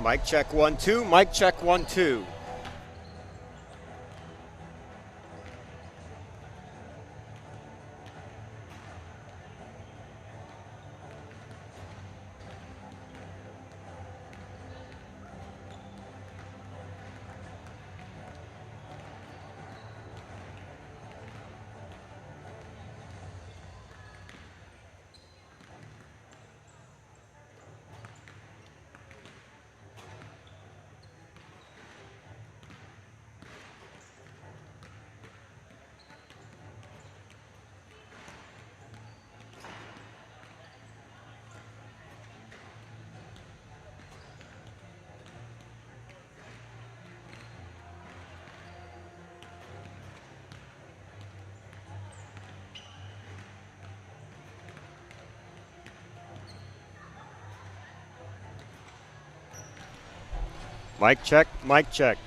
Mic check 1 2. Mic check 1 2. Mic check, mic check.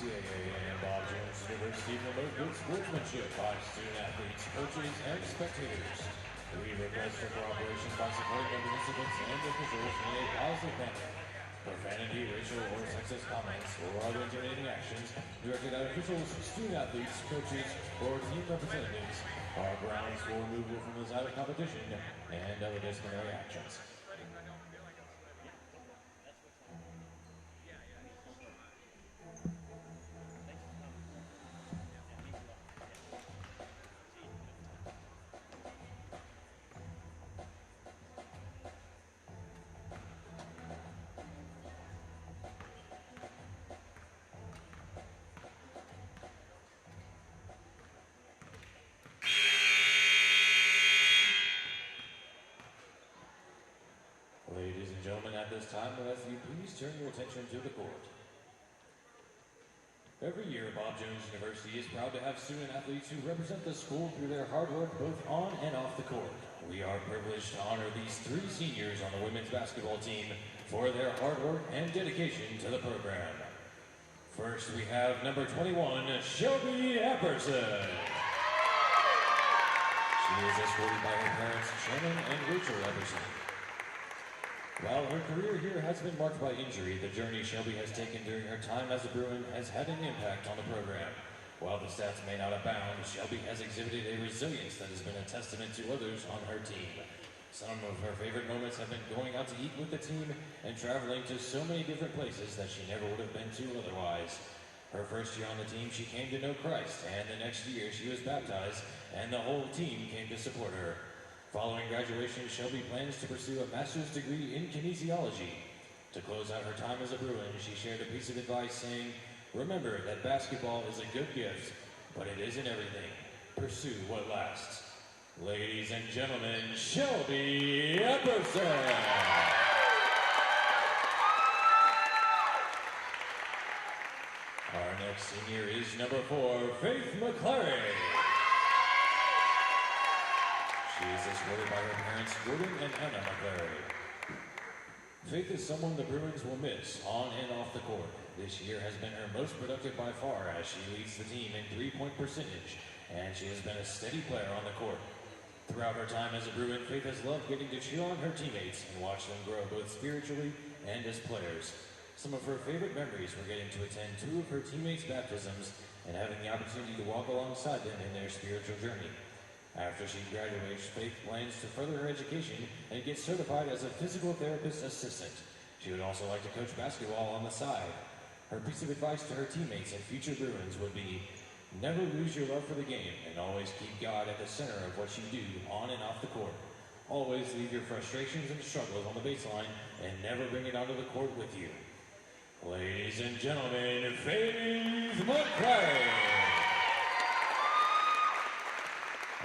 NCAA and Bob Jones University promote good sportsmanship by student athletes, coaches, and spectators. We request for cooperation by supporting the participants and officials in a positive manner. Profanity, racial, or sexist comments or other intimidating actions directed at officials, student athletes, coaches, or team representatives are grounds for removal from the side of competition and other disciplinary actions. Ladies and gentlemen, at this time, I ask you please turn your attention to the court. Every year, Bob Jones University is proud to have student athletes who represent the school through their hard work both on and off the court. We are privileged to honor these three seniors on the women's basketball team for their hard work and dedication to the program. First, we have number 21, Shelby Epperson. She is escorted by her parents, Shannon and Rachel Epperson. While her career here has been marked by injury, the journey Shelby has taken during her time as a Bruin has had an impact on the program. While the stats may not abound, Shelby has exhibited a resilience that has been a testament to others on her team. Some of her favorite moments have been going out to eat with the team and traveling to so many different places that she never would have been to otherwise. Her first year on the team, she came to know Christ, and the next year she was baptized, and the whole team came to support her. Following graduation, Shelby plans to pursue a master's degree in kinesiology. To close out her time as a Bruin, she shared a piece of advice saying, "Remember that basketball is a good gift, but it isn't everything. Pursue what lasts." Ladies and gentlemen, Shelby Epperson. Our next senior is number 4, Faith McClary. She is escorted by her parents, Gordon and Anna McClary. Faith is someone the Bruins will miss on and off the court. This year has been her most productive by far as she leads the team in three-point percentage, and she has been a steady player on the court. Throughout her time as a Bruin, Faith has loved getting to cheer on her teammates and watch them grow both spiritually and as players. Some of her favorite memories were getting to attend 2 of her teammates' baptisms and having the opportunity to walk alongside them in their spiritual journey. After she graduates, Faith plans to further her education and get certified as a physical therapist assistant. She would also like to coach basketball on the side. Her piece of advice to her teammates and future Bruins would be, never lose your love for the game and always keep God at the center of what you do on and off the court. Always leave your frustrations and struggles on the baseline and never bring it onto the court with you. Ladies and gentlemen, Faith McClary.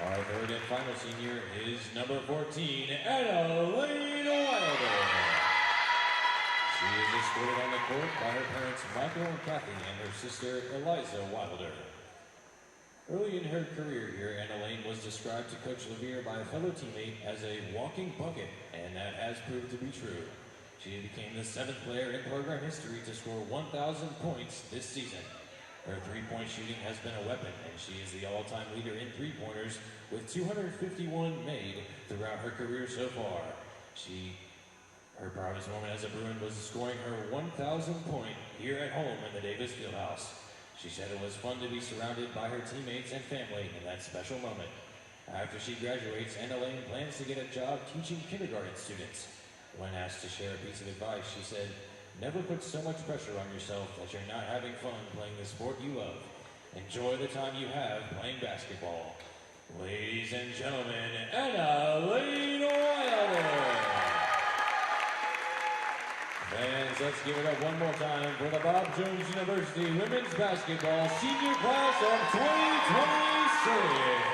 Our third and final senior is number 14, Annalene Wilder. She is escorted on the court by her parents, Michael and Kathy, and her sister, Eliza Wilder. Early in her career here, Annalene was described to Coach Levere by a fellow teammate as a walking bucket, and that has proved to be true. She became the 7th player in program history to score 1,000 points this season. Her three-point shooting has been a weapon, and she is the all-time leader in three-pointers with 251 made throughout her career so far. Her proudest moment as a Bruin was scoring her 1,000th point here at home in the Davis Fieldhouse. She said it was fun to be surrounded by her teammates and family in that special moment. After she graduates, Annalene plans to get a job teaching kindergarten students. When asked to share a piece of advice, she said, "Never put so much pressure on yourself that you're not having fun playing the sport you love. Enjoy the time you have playing basketball." Ladies and gentlemen, Annalene Wilder. Fans, let's give it up one more time for the Bob Jones University Women's Basketball Senior Class of 2026.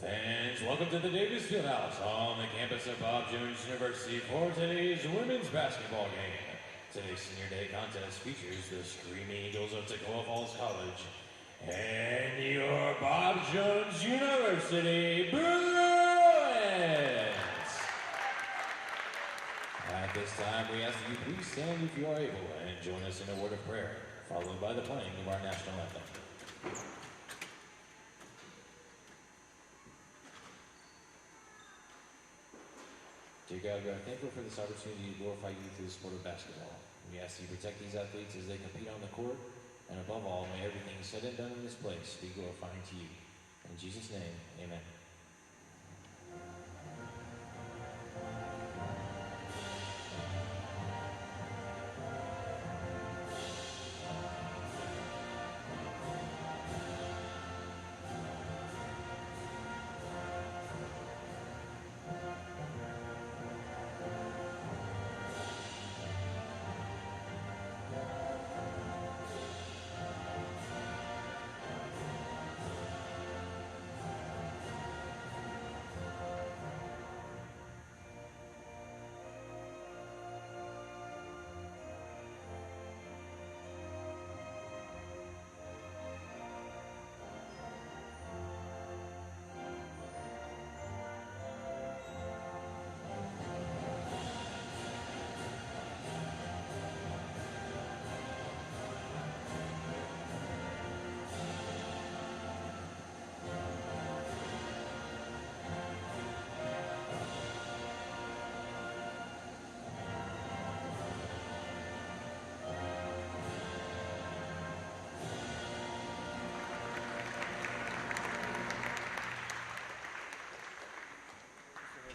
Fans, welcome to the Davis Fieldhouse on the campus of Bob Jones University for today's women's basketball game. Today's Senior Day contest features the Screaming Eagles of Toccoa Falls College and your Bob Jones University Bruins. At this time, we ask that you please stand if you are able and join us in a word of prayer, followed by the playing of our national anthem. Dear God, we are thankful for this opportunity to glorify you through the sport of basketball. We ask that you protect these athletes as they compete on the court, and above all, may everything said and done in this place be glorifying to you. In Jesus' name, amen.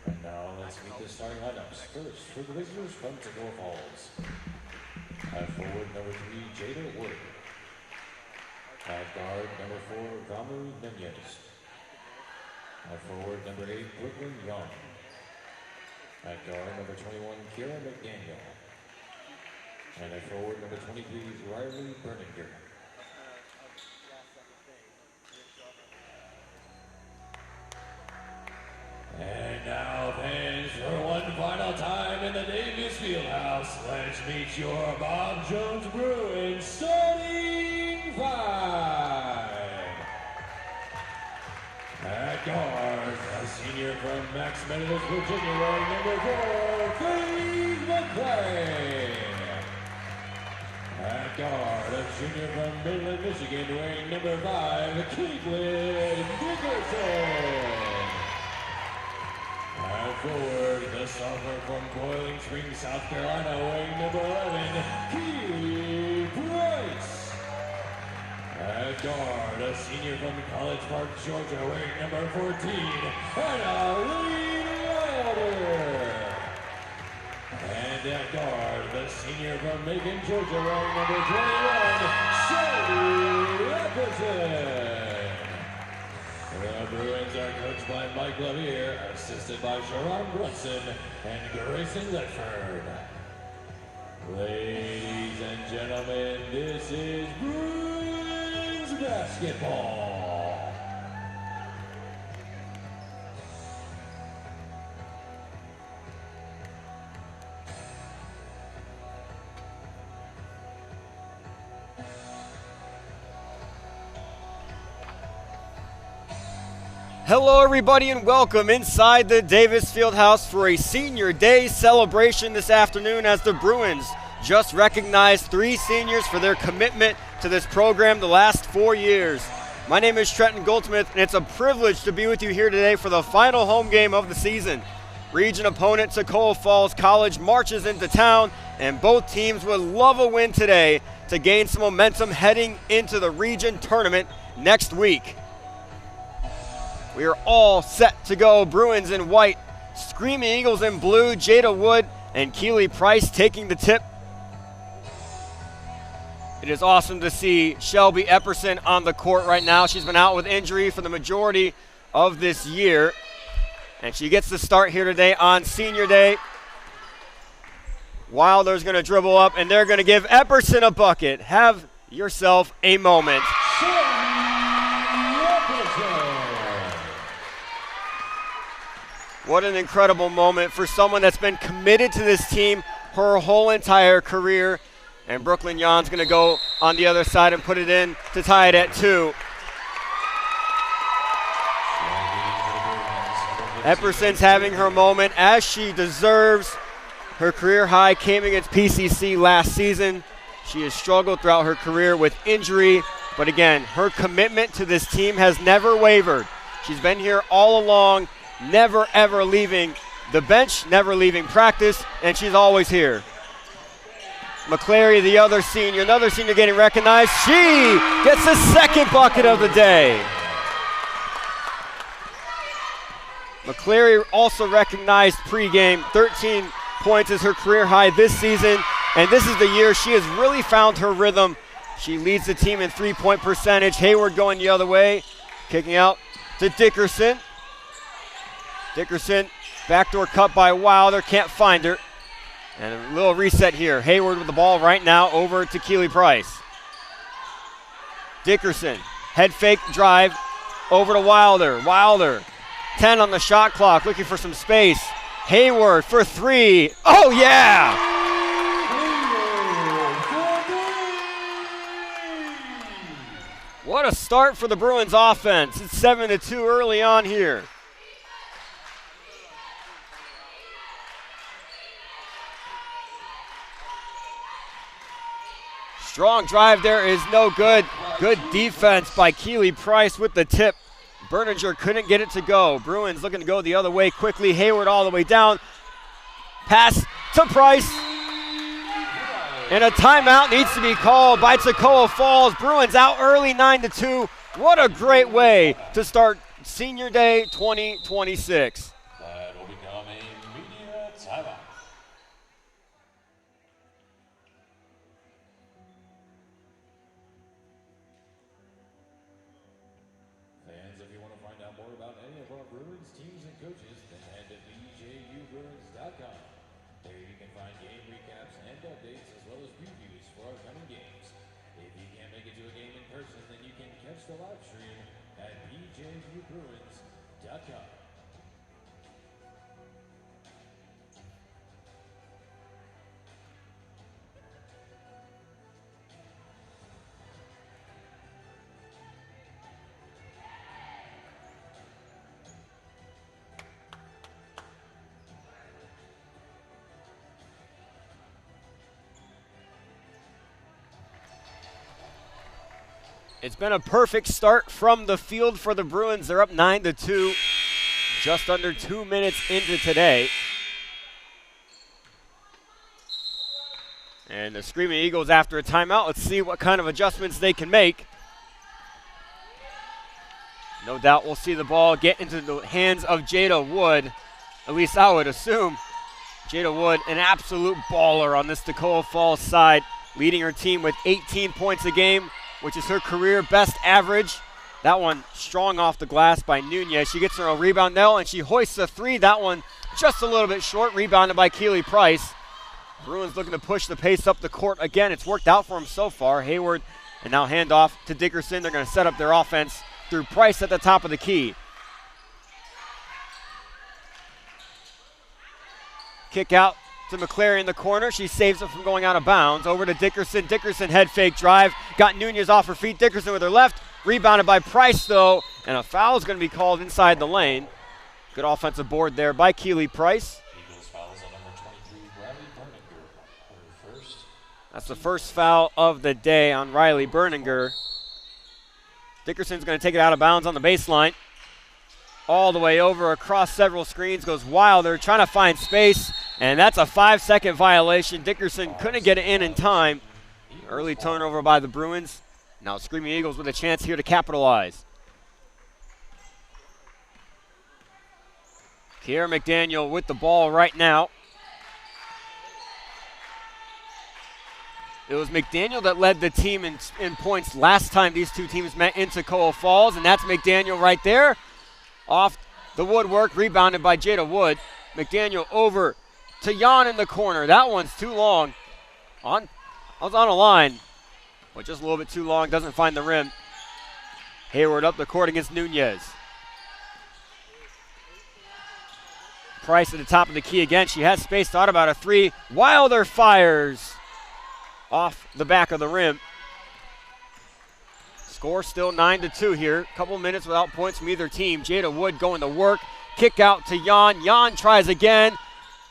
And now let's meet the starting lineups. First, for the visitors from Toccoa Falls. At forward, number 3, Jada Wood. At guard, number 4, Ramu Nunez. At forward, number 8, Brooklyn Young. At guard, number 21, Kira McDaniel. And at forward, number 23, Riley Berninger. And now, fans, for one final time in the Davis Fieldhouse, let's meet your Bob Jones Bruins starting 5. At guard, a senior from Max Meadows, Virginia, wearing number 4, Faith McCray. At guard, a junior from Midland, Michigan, wearing number 5, Caitlin Dickerson. At forward, the sophomore from Boiling Springs, South Carolina, weighing number 11, Keely Price. At guard, a senior from College Park, Georgia, weighing number 14, Annalene Wilder. And at guard, the senior from Macon, Georgia, wearing number 21, Shelby Epperson. The Bruins are coached by Mike Lavier, assisted by Sharon Brunson and Grayson Ledford. Ladies and gentlemen, this is Bruins basketball. Hello everybody and welcome inside the Davis Fieldhouse for a Senior Day celebration this afternoon as the Bruins just recognized 3 seniors for their commitment to this program the last 4 years. My name is Trenton Goldsmith and it's a privilege to be with you here today for the final home game of the season. Region opponent Toccoa Falls College marches into town and both teams would love a win today to gain some momentum heading into the region tournament next week. We are all set to go. Bruins in white, Screaming Eagles in blue, Jada Wood and Keely Price taking the tip. It is awesome to see Shelby Epperson on the court right now. She's been out with injury for the majority of this year, and she gets the start here today on Senior Day. Wilder's going to dribble up, and they're going to give Epperson a bucket. Have yourself a moment. What an incredible moment for someone that's been committed to this team her whole entire career. And Brooklyn Jan's going to go on the other side and put it in to tie it at 2. Epperson's having her moment as she deserves. Her career high came against PCC last season. She has struggled throughout her career with injury, but again, her commitment to this team has never wavered. She's been here all along, never ever leaving the bench, never leaving practice, and she's always here. McClary, the other senior, another senior getting recognized. She gets the second bucket of the day. McClary also recognized pregame. 13 points is her career high this season, and this is the year she has really found her rhythm. She leads the team in three-point percentage. Hayward going the other way, kicking out to Dickerson. Dickerson, backdoor cut by Wilder, can't find her. And a little reset here. Hayward with the ball right now over to Keely Price. Dickerson, head fake drive over to Wilder. Wilder, 10 on the shot clock, looking for some space. Hayward for 3. Oh, yeah! What a start for the Bruins offense. It's 7-2 early on here. Strong drive there is no good. Good defense by Keely Price with the tip. Berninger couldn't get it to go. Bruins looking to go the other way quickly. Hayward all the way down. Pass to Price. And a timeout needs to be called by Toccoa Falls. Bruins out early 9-2. What a great way to start Senior Day 2026. That will become a media timeout. Fans, if you want to find out more about any of our Bruins teams and coaches, then head to bjubruins.com. There you can find game recaps and updates as well as previews for upcoming games. If you can't make it to a game in person, then you can catch the live stream at bjubruins.com. It's been a perfect start from the field for the Bruins. They're up 9-2, just under 2 minutes into today. And the Screaming Eagles after a timeout. Let's see what kind of adjustments they can make. No doubt we'll see the ball get into the hands of Jada Wood. At least I would assume. Jada Wood, an absolute baller on this Toccoa Falls side, leading her team with 18 points a game, which is her career best average. That one strong off the glass by Nunez. She gets her own rebound now, and she hoists a 3. That one just a little bit short, rebounded by Keely Price. Bruins looking to push the pace up the court again. It's worked out for them so far. Hayward, and now handoff to Dickerson. They're going to set up their offense through Price at the top of the key. Kick out to McClary in the corner. She saves it from going out of bounds. Over to Dickerson. Dickerson head fake drive. Got Nunez off her feet. Dickerson with her left. Rebounded by Price though. And a foul is going to be called inside the lane. Good offensive board there by Keely Price. Eagles fouls on number 23, Riley Berninger, her first. That's the first foul of the day on Riley Berninger. Dickerson's going to take it out of bounds on the baseline. All the way over across several screens goes Wilder trying to find space. And that's a 5-second violation. Dickerson couldn't get it in time. Early turnover by the Bruins. Now Screaming Eagles with a chance here to capitalize. Kiera McDaniel with the ball right now. It was McDaniel that led the team in points last time these two teams met in Toccoa Falls, and that's McDaniel right there. Off the woodwork, rebounded by Jada Wood. McDaniel over to Jan in the corner. That one's too long. I was on a line, but just a little bit too long. Doesn't find the rim. Hayward up the court against Nunez. Price at the top of the key again. She has space, thought about a three. Wilder fires off the back of the rim. Score still 9-2 here. Couple minutes without points from either team. Jada Wood going to work. Kick out to Jan. Jan tries again.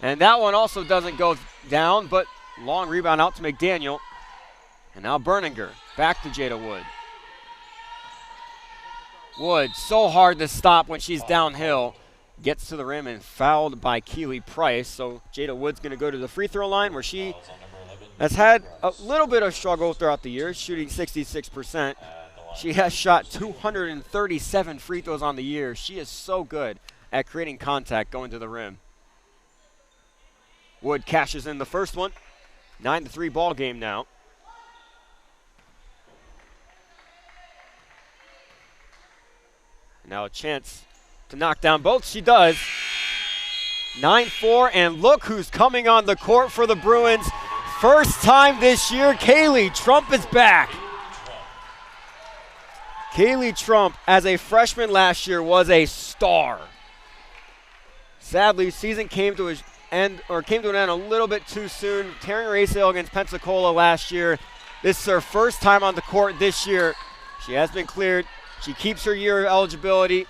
And that one also doesn't go down, but long rebound out to McDaniel. And now Berninger back to Jada Wood. Wood, so hard to stop when she's downhill. Gets to the rim and fouled by Keely Price. So Jada Wood's going to go to the free throw line where she has had a little bit of struggle throughout the year, shooting 66%. She has shot 237 free throws on the year. She is so good at creating contact going to the rim. Wood cashes in the first one. 9-3 ball game now. Now a chance to knock down both. She does. 9-4, and look who's coming on the court for the Bruins. First time this year, Kaylee Trump is back. Kaylee Trump, as a freshman last year, was a star. Sadly, season came to an end a little bit too soon. Tearing her ACL against Pensacola last year. This is her first time on the court this year. She has been cleared. She keeps her year of eligibility.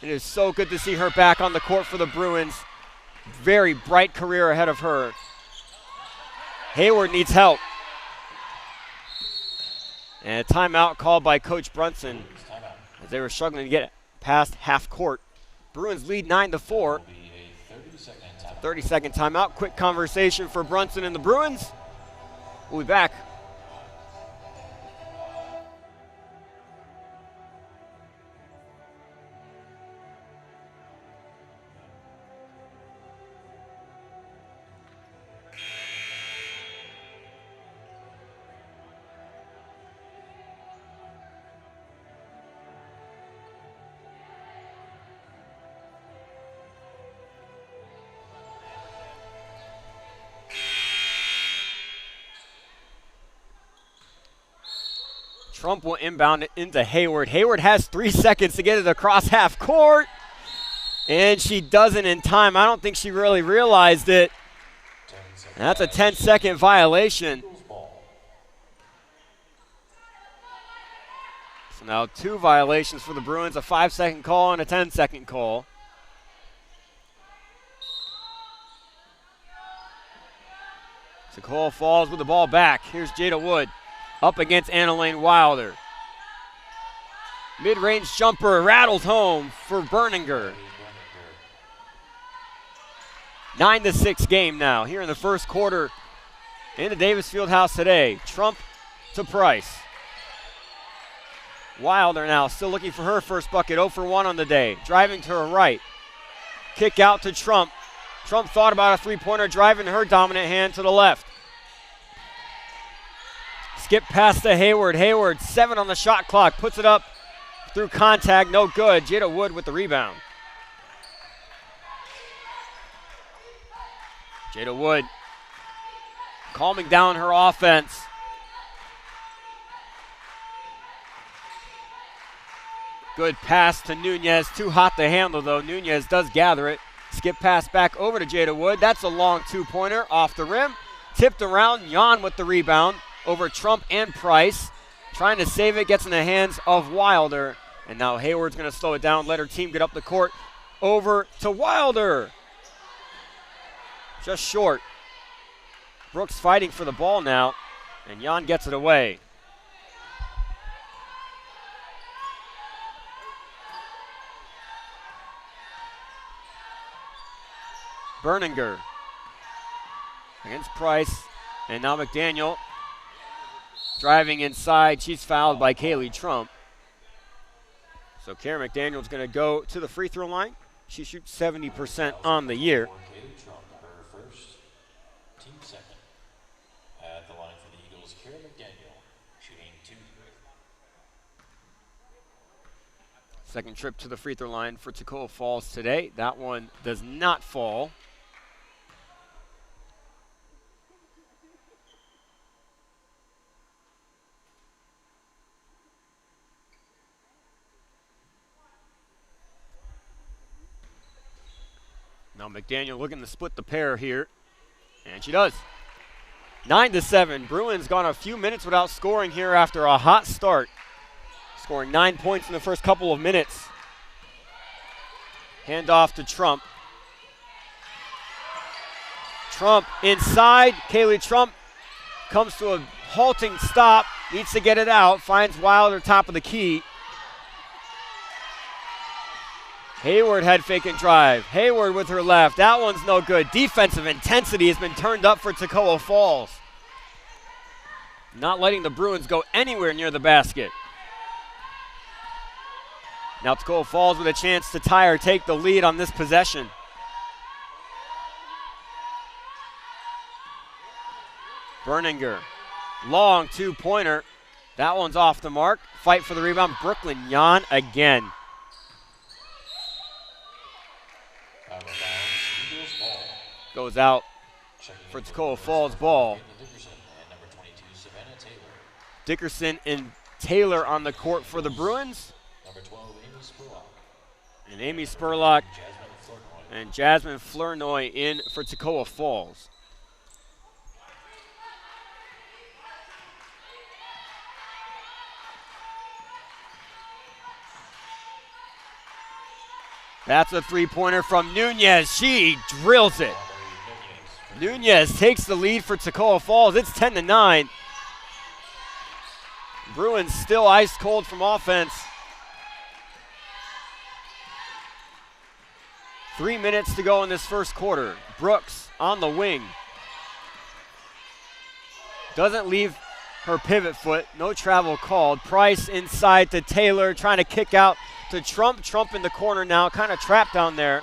It is so good to see her back on the court for the Bruins. Very bright career ahead of her. Hayward needs help. And a timeout called by Coach Brunson as they were struggling to get past half court. Bruins lead 9-4. 30-second timeout. Quick conversation for Brunson and the Bruins. We'll be back. Trump will inbound it into Hayward. Hayward has 3 seconds to get it across half court. And she doesn't in time. I don't think she really realized it. And that's a 10-second violation. So now 2 violations for the Bruins, a 5-second call and a 10-second call. Toccoa Falls with the ball back. Here's Jada Wood. Up against Annalane Wilder. Mid-range jumper rattles home for Berninger. 9-6 game now here in the first quarter in the Davis Fieldhouse today. Trump to Price. Wilder now still looking for her first bucket. 0 for 1 on the day. Driving to her right. Kick out to Trump. Trump thought about a three-pointer, driving her dominant hand to the left. Skip pass to Hayward. Hayward, 7 on the shot clock. Puts it up through contact. No good. Jada Wood with the rebound. Jada Wood calming down her offense. Good pass to Nunez. Too hot to handle, though. Nunez does gather it. Skip pass back over to Jada Wood. That's a long two-pointer off the rim. Tipped around. Jan with the rebound over Trump and Price. Trying to save it. Gets in the hands of Wilder. And now Hayward's going to slow it down. Let her team get up the court. Over to Wilder. Just short. Brooks fighting for the ball now. And Jan gets it away. Berninger against Price, and now McDaniel driving inside. She's fouled by Kaylee Trump. So Karen McDaniel's going to go to the free throw line. She shoots 70% on the year. Kaylee Trump, her first, team second. At the line for the Eagles, Karen McDaniel, shooting 2. Second trip to the free throw line for Toccoa Falls today. That one does not fall. Now McDaniel looking to split the pair here, and she does. 9-7. Bruins gone a few minutes without scoring here after a hot start, scoring 9 points in the first couple of minutes. Hand off to Trump. Trump inside. Kaylee Trump comes to a halting stop, needs to get it out, finds Wilder top of the key. Hayward head fake and drive. Hayward with her left. That one's no good. Defensive intensity has been turned up for Toccoa Falls. Not letting the Bruins go anywhere near the basket. Now Toccoa Falls with a chance to tie or take the lead on this possession. Berninger, long two-pointer. That one's off the mark. Fight for the rebound. Brooklyn Jan again. Goes out for Toccoa Falls ball. Dickerson and Taylor on the court for the Bruins. And Amy Spurlock and Jasmine Flournoy in for Toccoa Falls. That's a three-pointer from Nunez. She drills it. Nunez takes the lead for Toccoa Falls. It's 10-9. Bruins still ice cold from offense. 3 minutes to go in this first quarter. Brooks on the wing. Doesn't leave her pivot foot. No travel called. Price inside to Taylor, trying to kick out to Trump. Trump in the corner now, kind of trapped down there.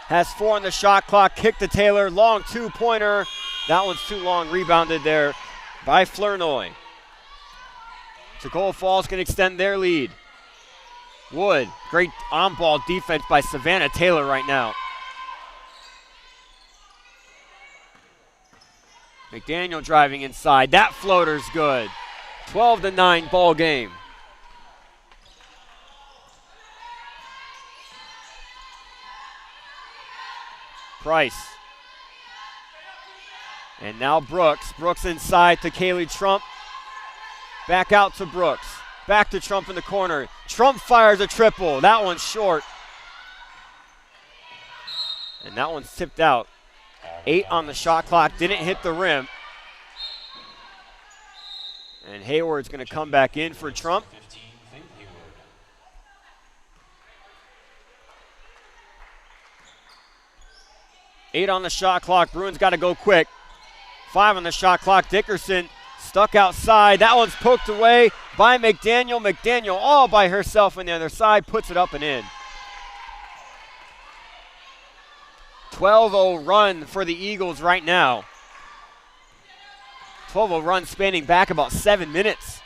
Has 4 on the shot clock. Kick to Taylor. Long two-pointer. That one's too long. Rebounded there by Flournoy. Toccoa Falls can extend their lead. Wood, great on-ball defense by Savannah Taylor right now. McDaniel driving inside. That floater's good. 12-9 ball game. Price. And now Brooks. Brooks inside to Kaylee Trump. Back out to Brooks. Back to Trump in the corner. Trump fires a triple. That one's short. And that one's tipped out. 8 on the shot clock. Didn't hit the rim. And Hayward's going to come back in for Trump. Eight on the shot clock. Bruins got to go quick. 5 on the shot clock. Dickerson stuck outside. That one's poked away by McDaniel. McDaniel all by herself on the other side. Puts it up and in. 12-0 run for the Eagles right now. 12-0 run spanning back about 7 minutes.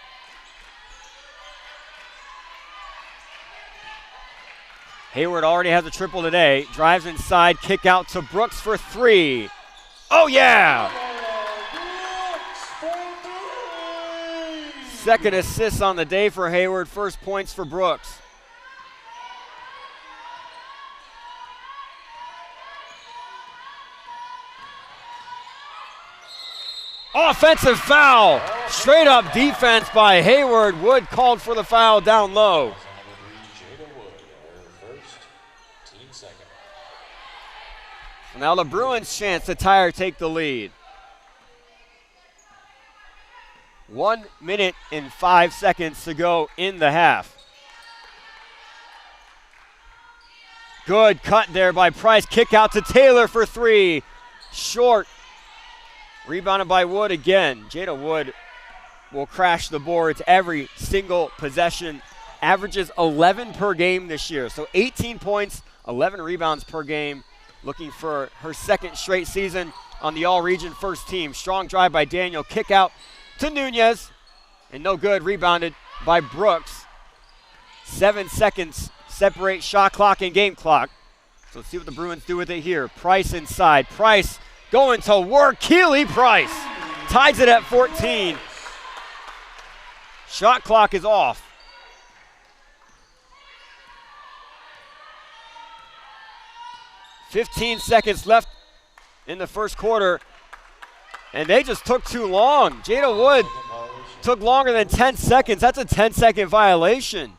Hayward already has a triple today. Drives inside, kick out to Brooks for 3. Oh yeah! Second assist on the day for Hayward. First points for Brooks. Offensive foul. Straight up defense by Hayward. Wood called for the foul down low. Now the Bruins chance to tie or take the lead. 1 minute and 5 seconds to go in the half. Good cut there by Price. Kick out to Taylor for 3. Short. Rebounded by Wood again. Jada Wood will crash the boards every single possession. Averages 11 per game this year. So 18 points, 11 rebounds per game. Looking for her second straight season on the all-region first team. Strong drive by Daniel. Kick out to Nunez. And no good. Rebounded by Brooks. 7 seconds separate shot clock and game clock. So let's see what the Bruins do with it here. Price inside. Price going to work. Keely Price ties it at 14. Shot clock is off. 15 seconds left in the first quarter, and they just took too long. Jada Wood took longer than 10 seconds. That's a 10-second violation.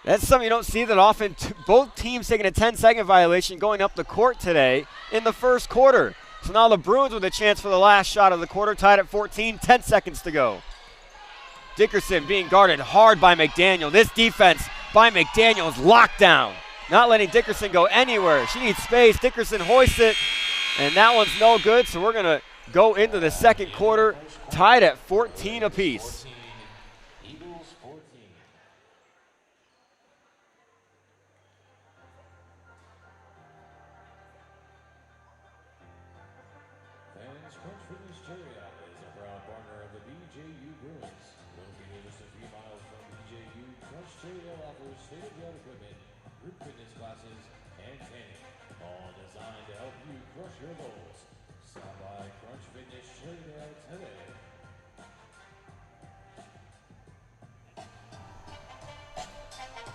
That's something you don't see that often. Both teams taking a 10-second violation going up the court today in the first quarter. So now the Bruins with a chance for the last shot of the quarter, tied at 14, 10 seconds to go. Dickerson being guarded hard by McDaniel. This defense by McDaniel is locked down, not letting Dickerson go anywhere. She needs space. Dickerson hoists it, and that one's no good. So we're going to go into the second quarter, tied at 14 apiece. Crunch Fitness Cheerio is a proud partner of the BJU Bruins. Located just a few miles from BJU, Crunch Cheerio offers state-of-the-art equipment, group fitness classes, and training, all designed to help you crush your goals. Stop by Crunch Fitness Cheerio today.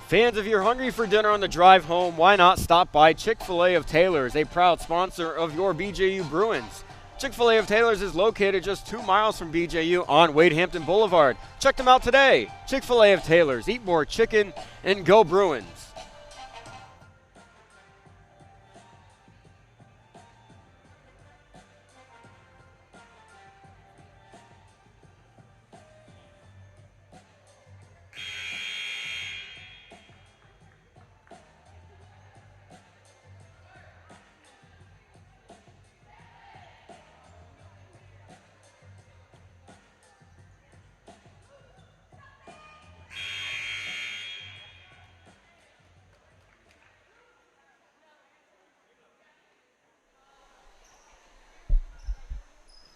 Fans, if you're hungry for dinner on the drive home, why not stop by Chick-fil-A of Taylor's, a proud sponsor of your BJU Bruins. Chick-fil-A of Taylor's is located just 2 miles from BJU on Wade Hampton Boulevard. Check them out today. Chick-fil-A of Taylor's. Eat more chicken and go Bruins.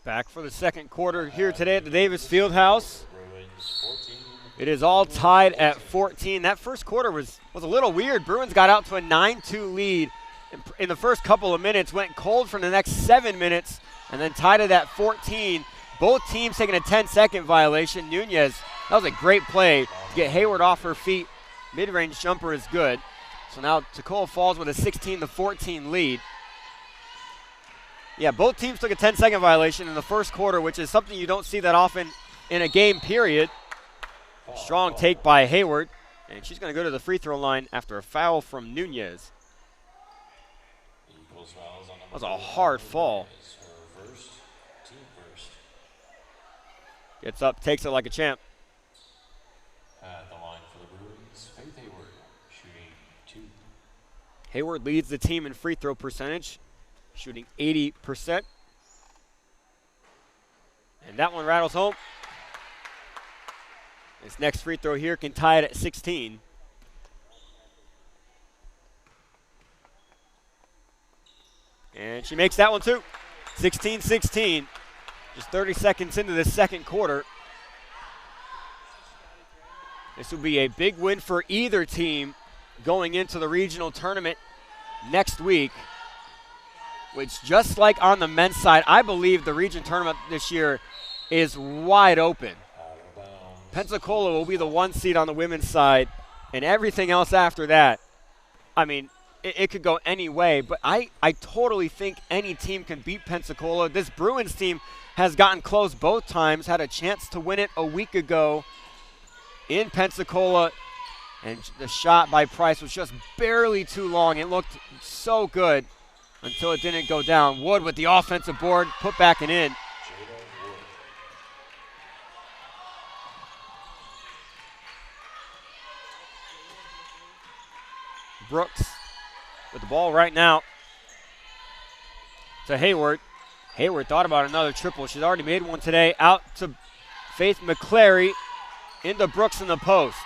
Back for the second quarter here today at the Davis Fieldhouse. It is all tied at 14. That first quarter was a little weird. Bruins got out to a 9-2 lead in the first couple of minutes, went cold for the next 7 minutes, and then tied it at 14. Both teams taking a 10-second violation. Nunez, that was a great play to get Hayward off her feet. Mid-range jumper is good. So now Toccoa Falls with a 16-14 lead. Yeah, both teams took a 10-second violation in the first quarter, which is something you don't see that often in a game period. Strong take by Hayward, and she's going to go to the free throw line after a foul from Nunez. That was a hard fall. Gets up, takes it like a champ. At the line for the Bruins, Faith Hayward, shooting 2. Hayward leads the team in free throw percentage, shooting 80%. And that one rattles home. This next free throw here can tie it at 16. And she makes that one too. 16-16. Just 30 seconds into the second quarter. This will be a big win for either team going into the regional tournament next week, which, just like on the men's side, I believe the region tournament this year is wide open. Pensacola will be the 1 seed on the women's side, and everything else after that, I mean, it could go any way, but I totally think any team can beat Pensacola. This Bruins team has gotten close both times, had a chance to win it a week ago in Pensacola, and the shot by Price was just barely too long. It looked so good until it didn't go down. Wood with the offensive board, put back and in. Brooks with the ball right now to Hayward. Hayward thought about another triple. She's already made one today. Out to Faith McClary. Into Brooks in the post.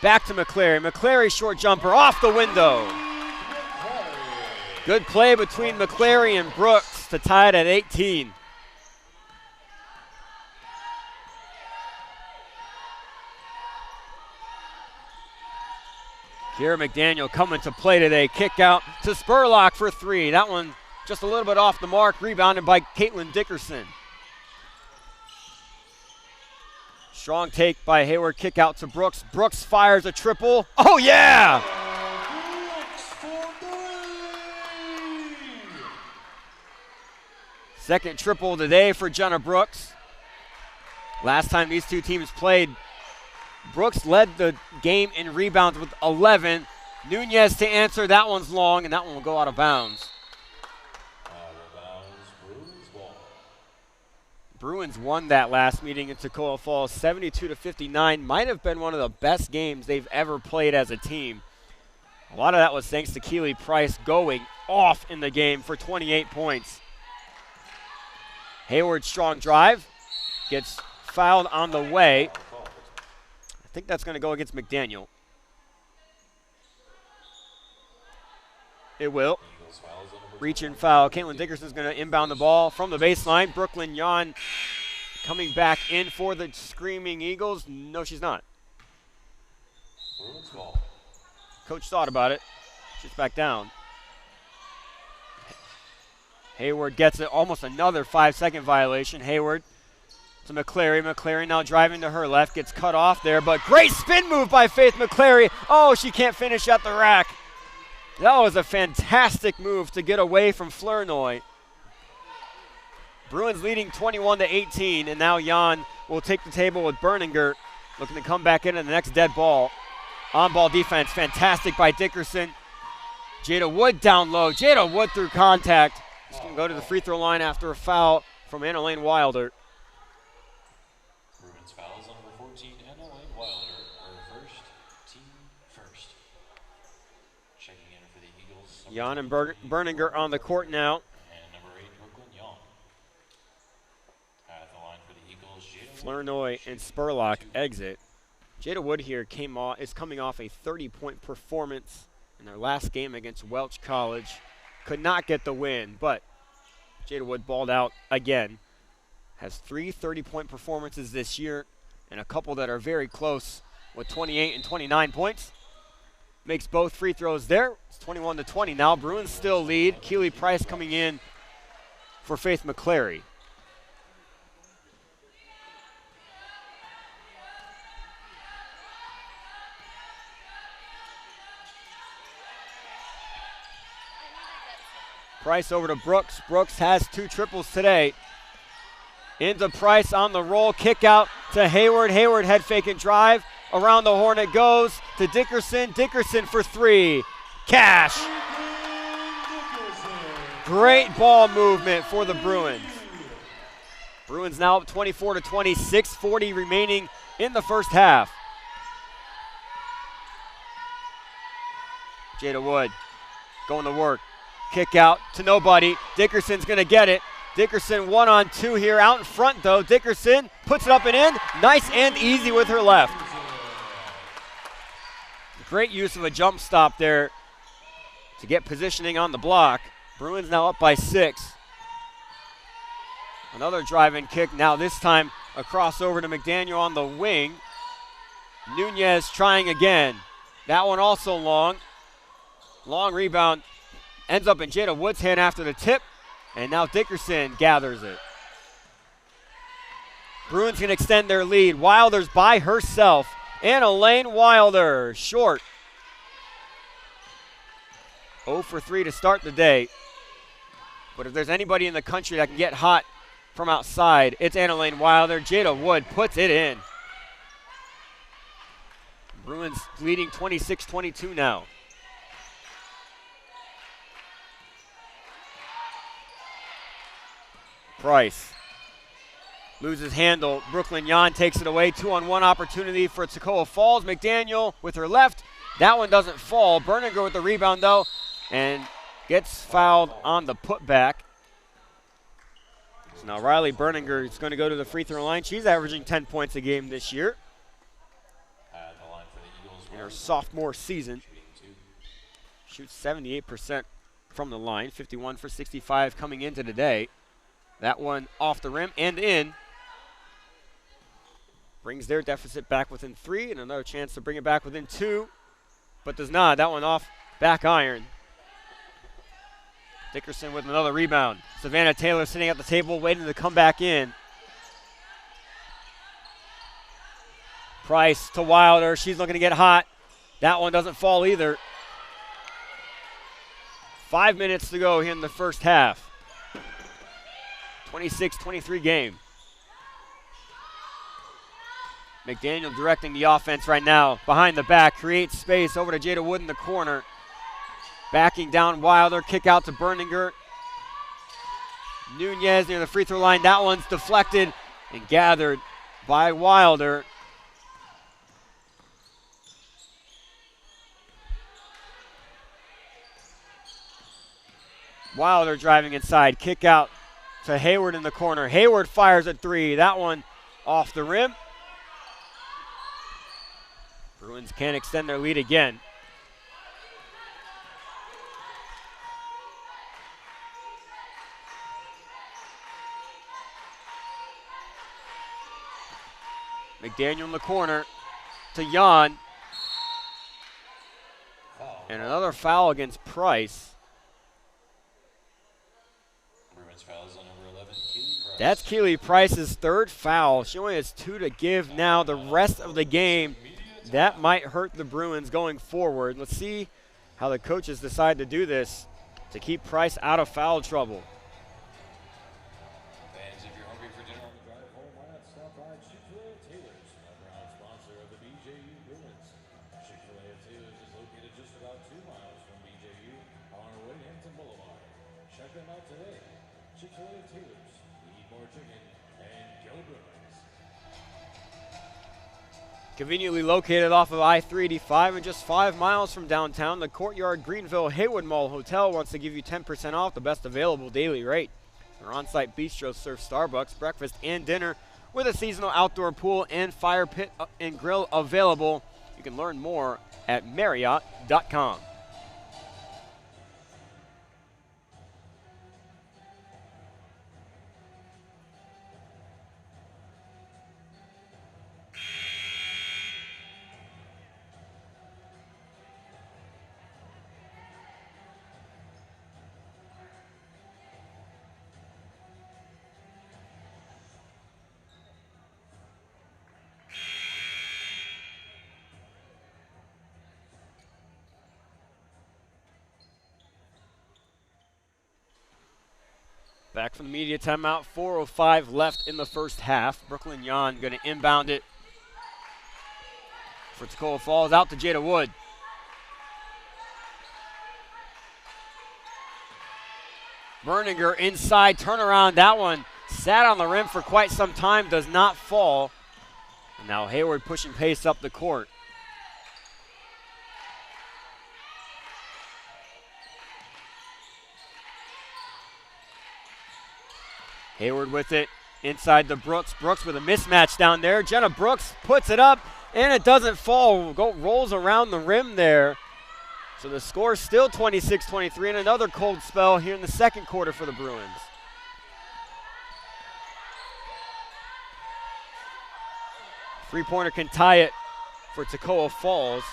Back to McClary. McClary short jumper off the window. Good play between McClary and Brooks to tie it at 18. Kira McDaniel coming to play today. Kick out to Spurlock for 3. That one just a little bit off the mark. Rebounded by Caitlin Dickerson. Strong take by Hayward. Kick out to Brooks. Brooks fires a triple. Oh, yeah! Brooks for Second triple today for Jenna Brooks. Last time these two teams played, Brooks led the game in rebounds with 11. Nunez to answer. That one's long, and that one will go out of bounds. Bruins ball. Bruins won that last meeting in Toccoa Falls, 72-59. Might have been one of the best games they've ever played as a team. A lot of that was thanks to Keely Price going off in the game for 28 points. Hayward strong drive, gets fouled on the way. I think that's going to go against McDaniel. It will. Reach and foul. Caitlin Dickerson's going to inbound the ball from the baseline. Brooklyn Yon coming back in for the Screaming Eagles. No, she's not. Coach thought about it. She's back down. Hayward gets it. Almost another 5-second violation. Hayward to McClary. McClary now driving to her left. Gets cut off there, but great spin move by Faith McClary. Oh, she can't finish at the rack. That was a fantastic move to get away from Flournoy. Bruins leading 21-18, and now Jan will take the table with Berninger, looking to come back into the next dead ball. On-ball defense, fantastic by Dickerson. Jada Wood down low. Jada Wood through contact. She's going to go to the free throw line after a foul from Anna Lane Wilder. Bruins fouls on number 14, Anna Lane Wilder, her first, team first. Checking in for the Eagles. Jan and Berninger on the court now. And number 8, Brooklyn Yon. At the line for the Eagles, Jada Flournoy and Spurlock exit. Jada Wood here is coming off a 30-point performance in their last game against Welch College. Could not get the win, but Jada Wood balled out again. Has 3 30-point performances this year and a couple that are very close with 28 and 29 points. Makes both free throws there. It's 21-20 now. Bruins still lead. Keely Price coming in for Faith McClary. Price over to Brooks. Brooks has 2 triples today. Into Price on the roll. Kick out to Hayward. Hayward head fake and drive. Around the horn it goes to Dickerson. Dickerson for 3. Cash. Great ball movement for the Bruins. Bruins now up 24-20. 6:40 remaining in the first half. Jada Wood going to work. Kick out to nobody. Dickerson's going to get it. Dickerson 1-on-2 here out in front, though. Dickerson puts it up and in. Nice and easy with her left. Great use of a jump stop there to get positioning on the block. Bruins now up by 6. Another drive-in kick. Now this time a crossover to McDaniel on the wing. Nunez trying again. That one also long. Long rebound. Ends up in Jada Wood's hand after the tip, and now Dickerson gathers it. Bruins can extend their lead. Wilder's by herself. Anna Lane Wilder, short. 0 for 3 to start the day. But if there's anybody in the country that can get hot from outside, it's Anna Lane Wilder. Jada Wood puts it in. Bruins leading 26-22 now. Price loses handle. Brooklyn Yon takes it away. 2-on-1 opportunity for Toccoa Falls. McDaniel with her left. That one doesn't fall. Berninger with the rebound, though, and gets fouled on the putback. So now Riley Berninger is going to go to the free throw line. She's averaging 10 points a game this year at the line for the Eagles, in her sophomore season. Shoots 78% from the line. 51 for 65 coming into today. That one off the rim and in. Brings their deficit back within 3, and another chance to bring it back within 2, but does not. That one off back iron. Dickerson with another rebound. Savannah Taylor sitting at the table waiting to come back in. Price to Wilder. She's looking to get hot. That one doesn't fall either. 5 minutes to go here in the first half. 26-23 game. McDaniel directing the offense right now. Behind the back, creates space over to Jada Wood in the corner. Backing down Wilder, kick out to Berninger. Nunez near the free throw line. That one's deflected and gathered by Wilder. Wilder driving inside, kick out to Hayward in the corner. Hayward fires a three. That one off the rim. Bruins can't extend their lead again. McDaniel in the corner to Jan. And another foul against Price. Bruins fouls on number 11, Keely Price. That's Keely Price's third foul. She only has 2 to give now. The rest of the game, that might hurt the Bruins going forward. Let's see how the coaches decide to do this to keep Price out of foul trouble. Fans, if you're hungry for dinner on the drive home, why not stop by Chick-fil-A at Taylor's, a proud sponsor of the BJU Bruins. Chick-fil-A at Taylor's is located just about 2 miles from BJU on Hampton Boulevard. Check them out today. Chick-fil-A at Taylor's. Eat more chicken and go Bruins. Conveniently located off of I-385 and just 5 miles from downtown, the Courtyard Greenville Haywood Mall Hotel wants to give you 10% off the best available daily rate. Their on-site bistro serves Starbucks, breakfast, and dinner with a seasonal outdoor pool and fire pit and grill available. You can learn more at Marriott.com. Back from the media timeout, 4:05 left in the first half. Brooklyn Jan going to inbound it for Toccoa Falls, out to Jada Wood. Berninger inside, turnaround. That one sat on the rim for quite some time, does not fall. And now Hayward pushing pace up the court. Hayward with it inside the Brooks. Brooks with a mismatch down there. Jenna Brooks puts it up, and it doesn't fall. Rolls around the rim there. So the score is still 26-23, and another cold spell here in the second quarter for the Bruins. Three-pointer can tie it for Toccoa Falls.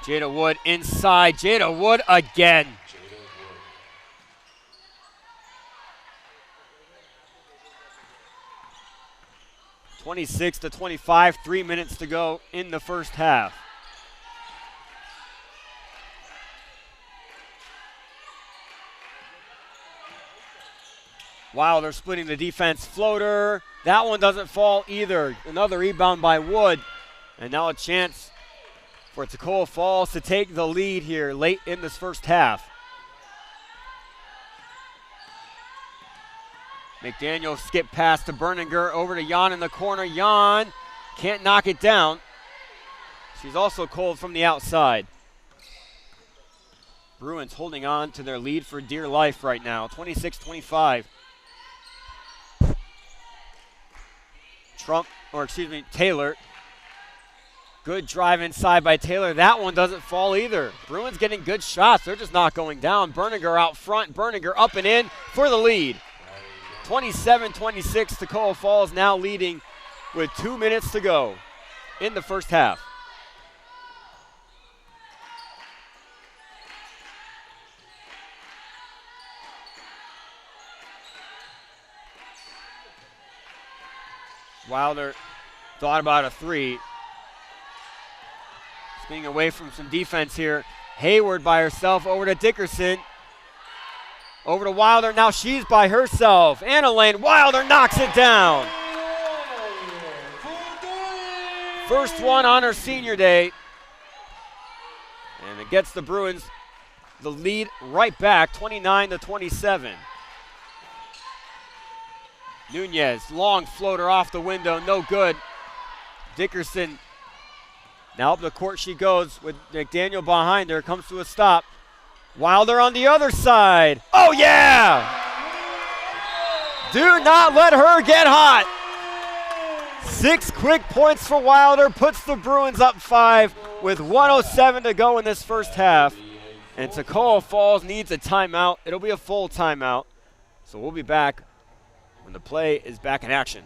Jada Wood inside. Jada Wood again. 26-25, 3 minutes to go in the first half. Wilder splitting the defense floater. That one doesn't fall either. Another rebound by Wood. And now a chance for Toccoa Falls to take the lead here late in this first half. McDaniel skip pass to Berninger, over to Jan in the corner. Jan can't knock it down. She's also cold from the outside. Bruins holding on to their lead for dear life right now, 26-25. Taylor. Good drive inside by Taylor. That one doesn't fall either. Bruins getting good shots. They're just not going down. Berninger out front. Berninger up and in for the lead. 27-26, Toccoa Falls now leading with 2 minutes to go in the first half. Wilder thought about a three. Being away from some defense here. Hayward by herself over to Dickerson. Over to Wilder. Now she's by herself. Anna Lane Wilder knocks it down. First one on her senior day. And it gets the Bruins the lead right back, 29-27. Nunez, long floater off the window, no good. Dickerson, now up the court she goes with McDaniel behind her, comes to a stop. Wilder on the other side. Oh yeah! Do not let her get hot. 6 quick points for Wilder, puts the Bruins up 5 with 1:07 to go in this first half. And Toccoa Falls needs a timeout. It'll be a full timeout. So we'll be back when the play is back in action.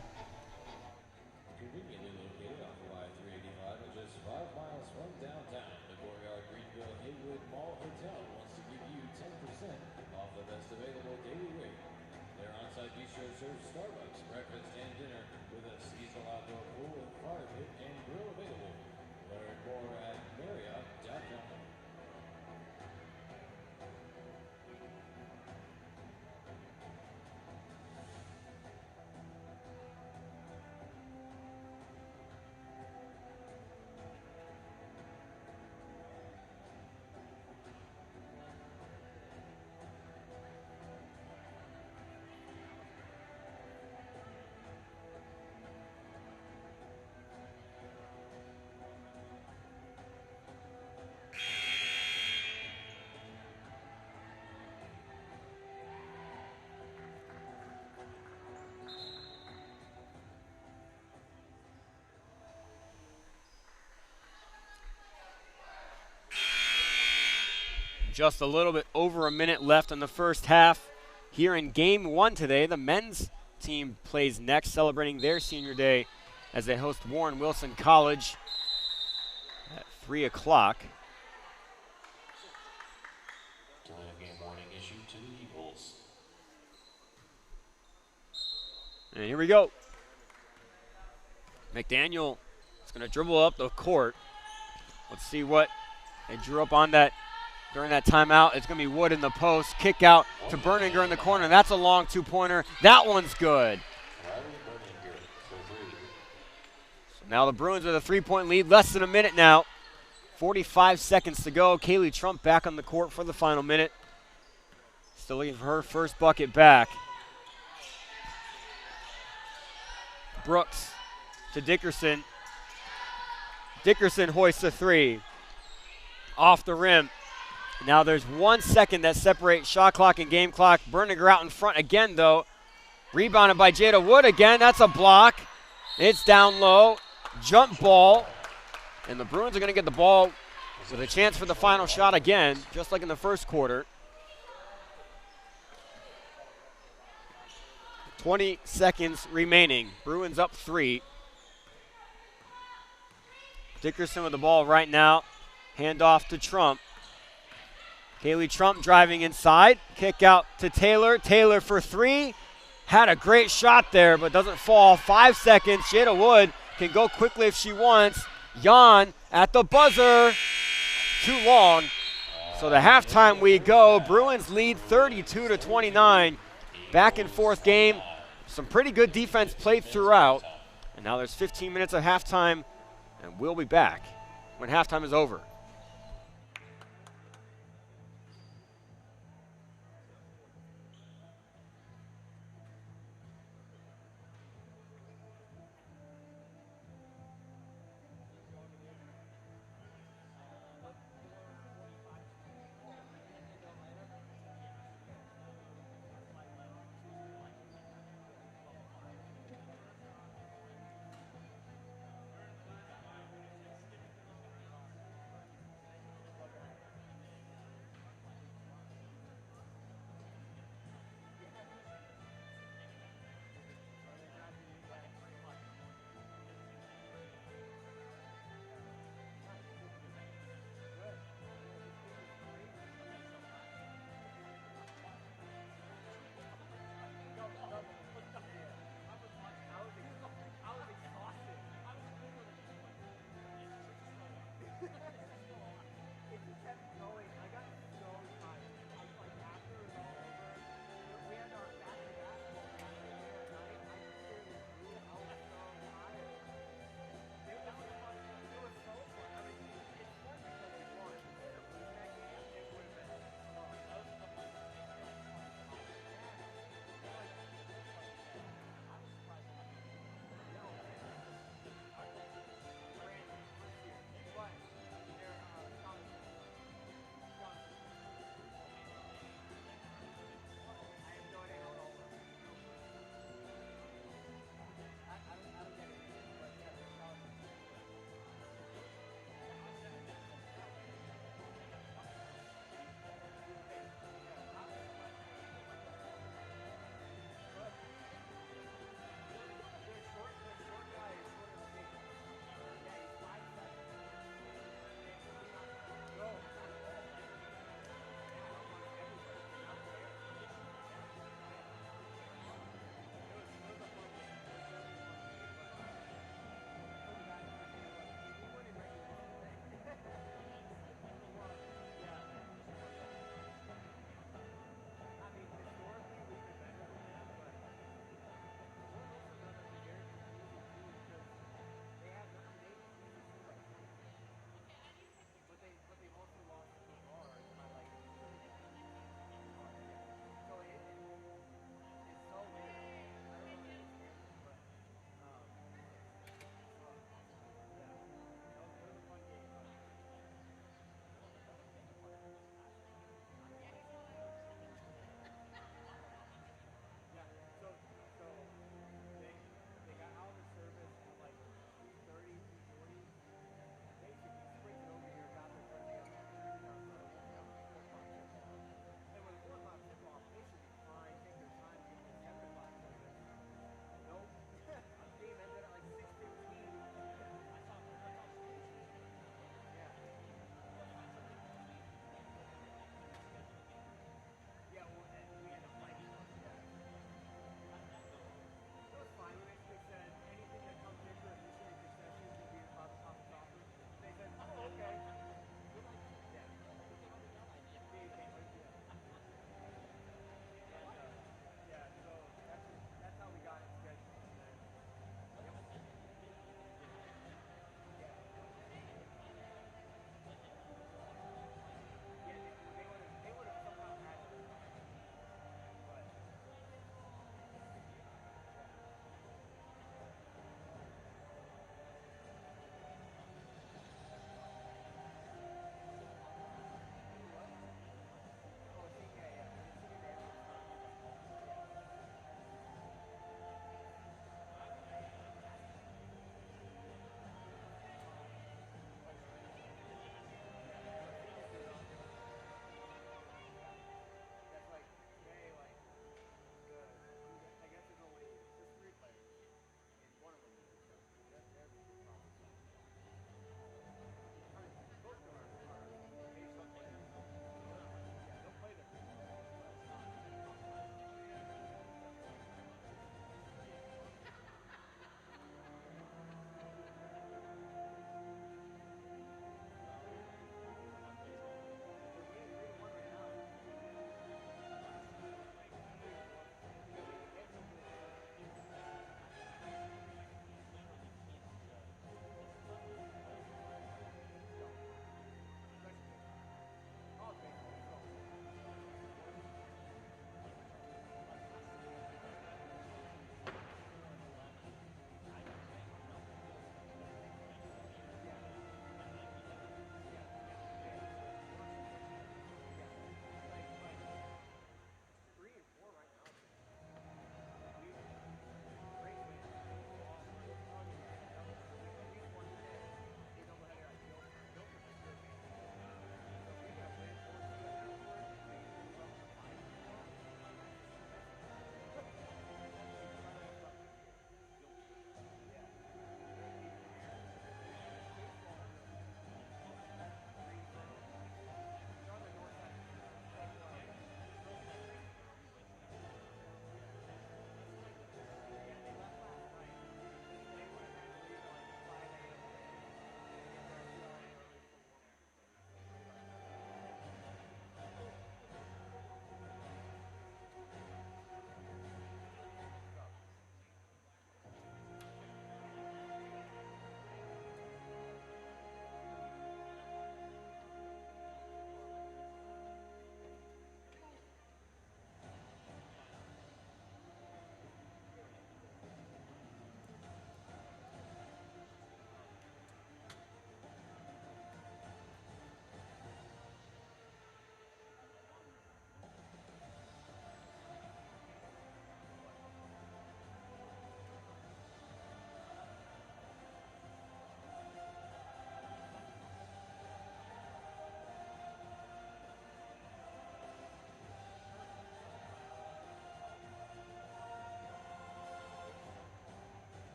Conveniently located off of I-385 and just 5 miles from downtown, the Courtyard Greenville Haywood Mall Hotel wants to give you 10% off the best available daily rate. Their on-site bistro serves Starbucks, breakfast, and dinner with a seasonal outdoor pool and fire pit and grill available. Learn more at Marriott.com. Just a little bit over a minute left in the first half. Here in game 1 today, the men's team plays next, celebrating their senior day as they host Warren Wilson College at 3 o'clock. Game warning issued to the Eagles. And here we go. McDaniel is going to dribble up the court. Let's see what they drew up on that during that timeout. It's going to be Wood in the post. Kick out to Berninger in the corner. That's a long 2-pointer. That one's good. So now the Bruins with a 3-point lead. Less than a minute now. 45 seconds to go. Kaylee Trump back on the court for the final minute. Still looking for her first bucket back. Brooks to Dickerson. Dickerson hoists a 3. Off the rim. Now there's 1 second that separates shot clock and game clock. Berninger out in front again, though. Rebounded by Jada Wood again. That's a block. It's down low. Jump ball. And the Bruins are going to get the ball with a chance for the final shot again, just like in the first quarter. 20 seconds remaining. Bruins up 3. Dickerson with the ball right now. Hand off to Trump. Kaylee Trump driving inside. Kick out to Taylor. Taylor for 3. Had a great shot there, but doesn't fall. 5 seconds. Jada Wood can go quickly if she wants. Jan at the buzzer. Too long. So the halftime we go. Bruins lead 32-29. Back and forth game. Some pretty good defense played throughout. And now there's 15 minutes of halftime, and we'll be back when halftime is over.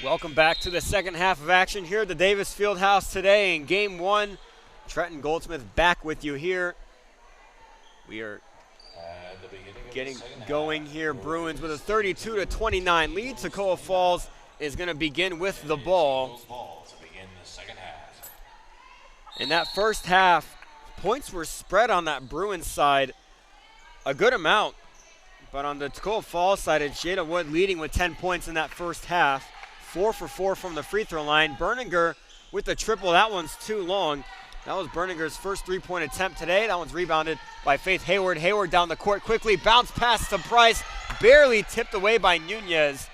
Welcome back to the second half of action here at the Davis Fieldhouse today in Game 1. Trenton Goldsmith back with you here. We are getting going here. Bruins with a 32-29 lead. Toccoa Falls is going to begin with the ball. In that first half, points were spread on that Bruins side a good amount. But on the Toccoa Falls side, it's Jada Wood leading with 10 points in that first half. 4 for 4 from the free throw line. Berninger with the triple. That one's too long. That was Berninger's first three-point attempt today. That one's rebounded by Faith Hayward. Hayward down the court quickly. Bounce pass to Price. Barely tipped away by Nunez.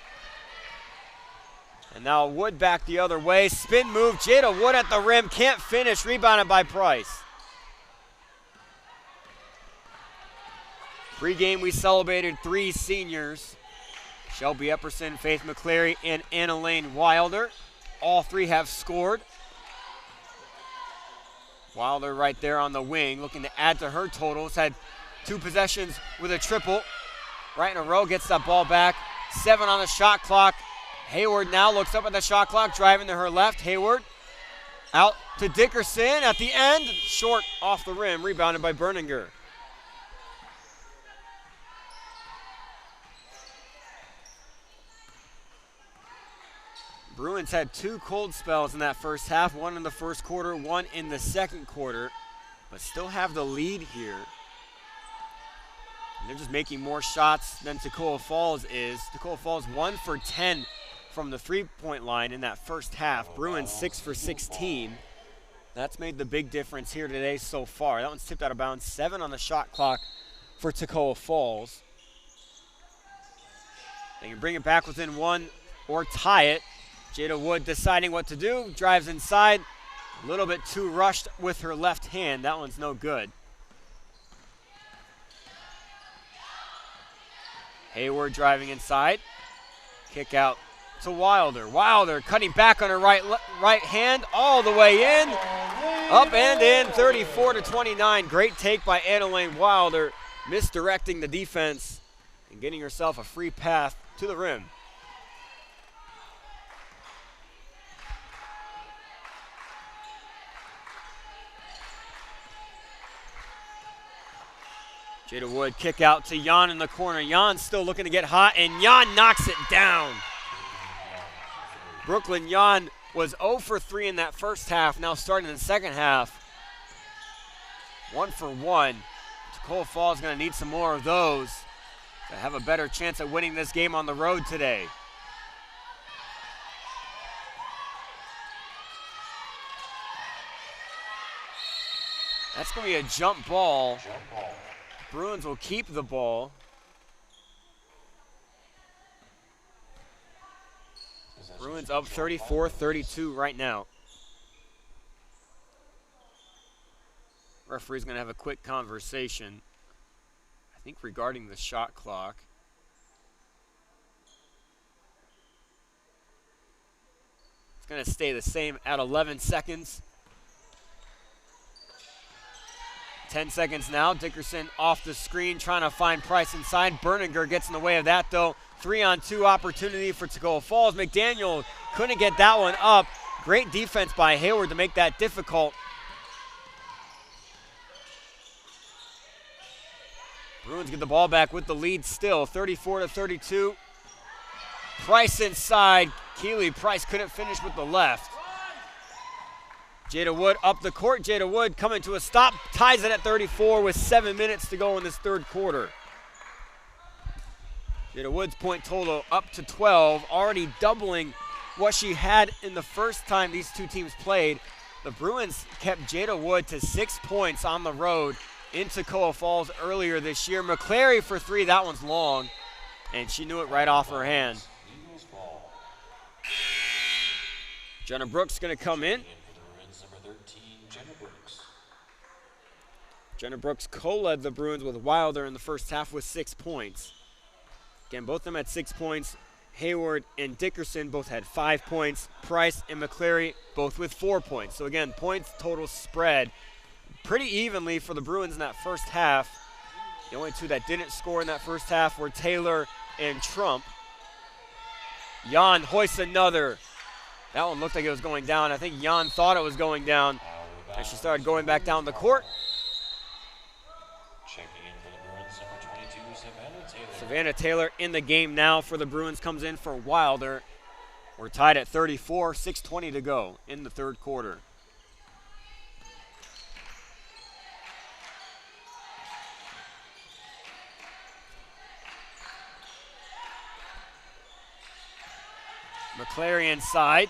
And now Wood back the other way. Spin move. Jada Wood at the rim. Can't finish. Rebounded by Price. Pre-game, we celebrated 3 seniors. Shelby Epperson, Faith McClary, and Anna-Lane Wilder. All 3 have scored. Wilder right there on the wing, looking to add to her totals. Had 2 possessions with a triple. Right in a row, gets that ball back. 7 on the shot clock. Hayward now looks up at the shot clock, driving to her left. Hayward out to Dickerson at the end. Short off the rim, rebounded by Berninger. Bruins had 2 cold spells in that first half, 1 in the first quarter, 1 in the second quarter, but still have the lead here. And they're just making more shots than Toccoa Falls is. Toccoa Falls 1 for 10 from the three-point line in that first half. Bruins 6 for 16. That's made the big difference here today so far. That one's tipped out of bounds. 7 on the shot clock for Toccoa Falls. They can bring it back within 1 or tie it. Jada Wood deciding what to do, drives inside. A little bit too rushed with her left hand. That one's no good. Hayward driving inside. Kick out to Wilder. Wilder cutting back on her right hand all the way in. Up and in, 34-29. Great take by Anna-Lane Wilder, misdirecting the defense and getting herself a free path to the rim. Jada Wood kick out to Jan in the corner. Jan still looking to get hot, and Jan knocks it down. Brooklyn Jan was 0 for 3 in that first half, now starting in the second half. 1 for 1. Toccoa Falls is going to need some more of those to have a better chance at winning this game on the road today. That's going to be a jump ball. Bruins will keep the ball. Bruins up 34-32 right now. Referee's going to have a quick conversation, I think, regarding the shot clock. It's going to stay the same at 11 seconds. 10 seconds now. Dickerson off the screen, trying to find Price inside. Berninger gets in the way of that, though. 3-on-2 opportunity for Toccoa Falls. McDaniel couldn't get that one up. Great defense by Hayward to make that difficult. Bruins get the ball back with the lead still, 34-32. Price inside. Keeley Price couldn't finish with the left. Jada Wood up the court. Jada Wood coming to a stop, ties it at 34 with 7 minutes to go in this third quarter. Jada Wood's point total up to 12, already doubling what she had in the first time these two teams played. The Bruins kept Jada Wood to 6 points on the road in Toccoa Falls earlier this year. McClary for 3, that one's long, and she knew it right off her hand. Jenna Brooks going to come in. Jenna Brooks co-led the Bruins with Wilder in the first half with 6 points. Again, both of them had 6 points. Hayward and Dickerson both had 5 points. Price and McClary both with 4 points. So again, points total spread pretty evenly for the Bruins in that first half. The only 2 that didn't score in that first half were Taylor and Trump. Jan hoists another. That one looked like it was going down. I think Jan thought it was going down as she started going back down the court. Checking in for the Bruins, number 22, Savannah Taylor. Savannah Taylor in the game now for the Bruins, comes in for Wilder. We're tied at 34, 6:20 to go in the third quarter. McClary inside.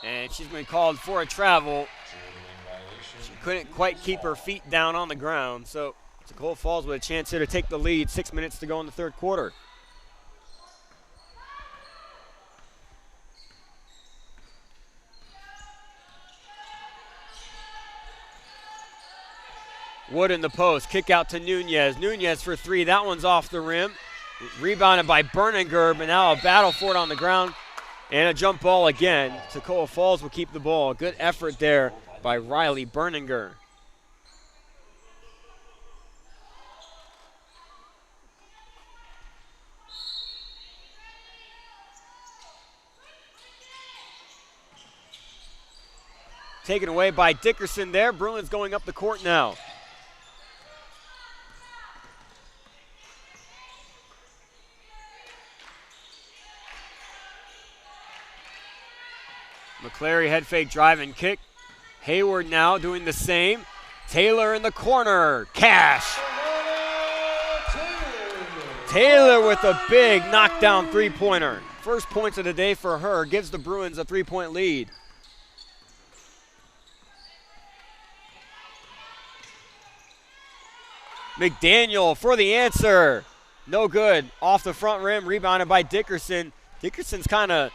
And she's been called for a travel. She couldn't quite keep her feet down on the ground. So Toccoa Falls with a chance here to take the lead. 6 minutes to go in the third quarter. Wood in the post. Kick out to Nunez. Nunez for three. That one's off the rim. Rebounded by Berninger, but now a battle for it on the ground. And a jump ball again. Toccoa Falls will keep the ball. Good effort there by Riley Berninger. Taken away by Dickerson there. Bruins going up the court now. McClary head fake drive and kick. Hayward now doing the same. Taylor in the corner. Cash. Taylor with a big knockdown three-pointer. First points of the day for her. Gives the Bruins a three-point lead. McDaniel for the answer. No good. Off the front rim. Rebounded by Dickerson. Dickerson's kind of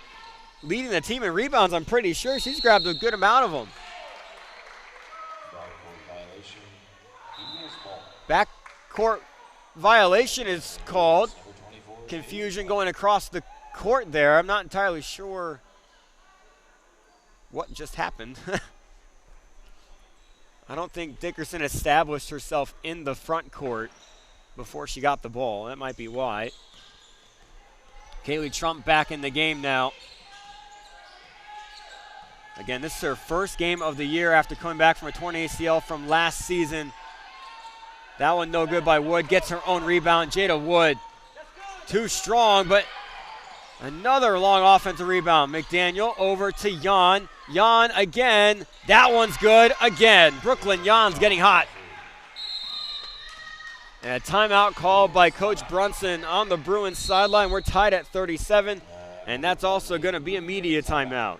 leading the team in rebounds, I'm pretty sure. She's grabbed a good amount of them. Backcourt violation is called. Confusion going across the court there. I'm not entirely sure what just happened. I don't think Dickerson established herself in the front court before she got the ball. That might be why. Kaylee Trump back in the game now. Again, this is her first game of the year after coming back from a torn ACL from last season. That one no good by Wood. Gets her own rebound. Jada Wood, too strong, but another long offensive rebound. McDaniel over to Jan. Jan again. That one's good again. Brooklyn Jan's getting hot. And a timeout called by Coach Brunson on the Bruins sideline. We're tied at 37, and that's also going to be a media timeout.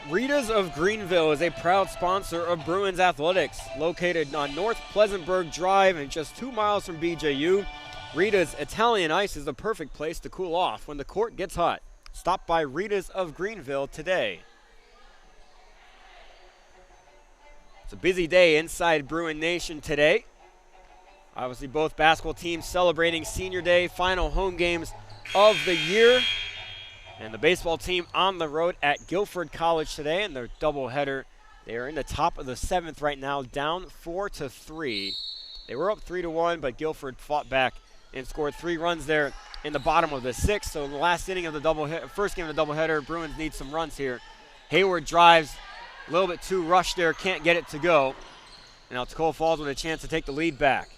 Rita's of Greenville is a proud sponsor of Bruins Athletics. Located on North Pleasantburg Drive and just 2 miles from BJU, Rita's Italian Ice is the perfect place to cool off when the court gets hot. Stop by Rita's of Greenville today. It's a busy day inside Bruin Nation today. Obviously, both basketball teams celebrating Senior Day, final home games of the year. And the baseball team on the road at Guilford College today in their doubleheader. They are in the top of the 7th right now, down 4-3. They were up 3-1, but Guilford fought back and scored 3 runs there in the bottom of the 6th. So in the last inning of the first game of the doubleheader, Bruins need some runs here. Hayward drives a little bit too rushed there, can't get it to go. And now Toccoa Falls with a chance to take the lead back.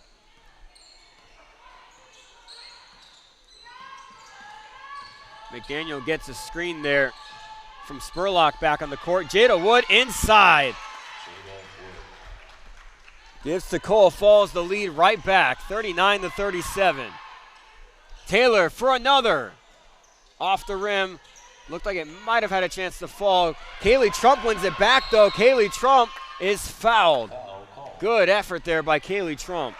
McDaniel gets a screen there from Spurlock back on the court. Jada Wood inside. Gives Toccoa Falls the lead right back, 39-37. Taylor for another. Off the rim. Looked like it might have had a chance to fall. Kaylee Trump wins it back, though. Kaylee Trump is fouled. Good effort there by Kaylee Trump.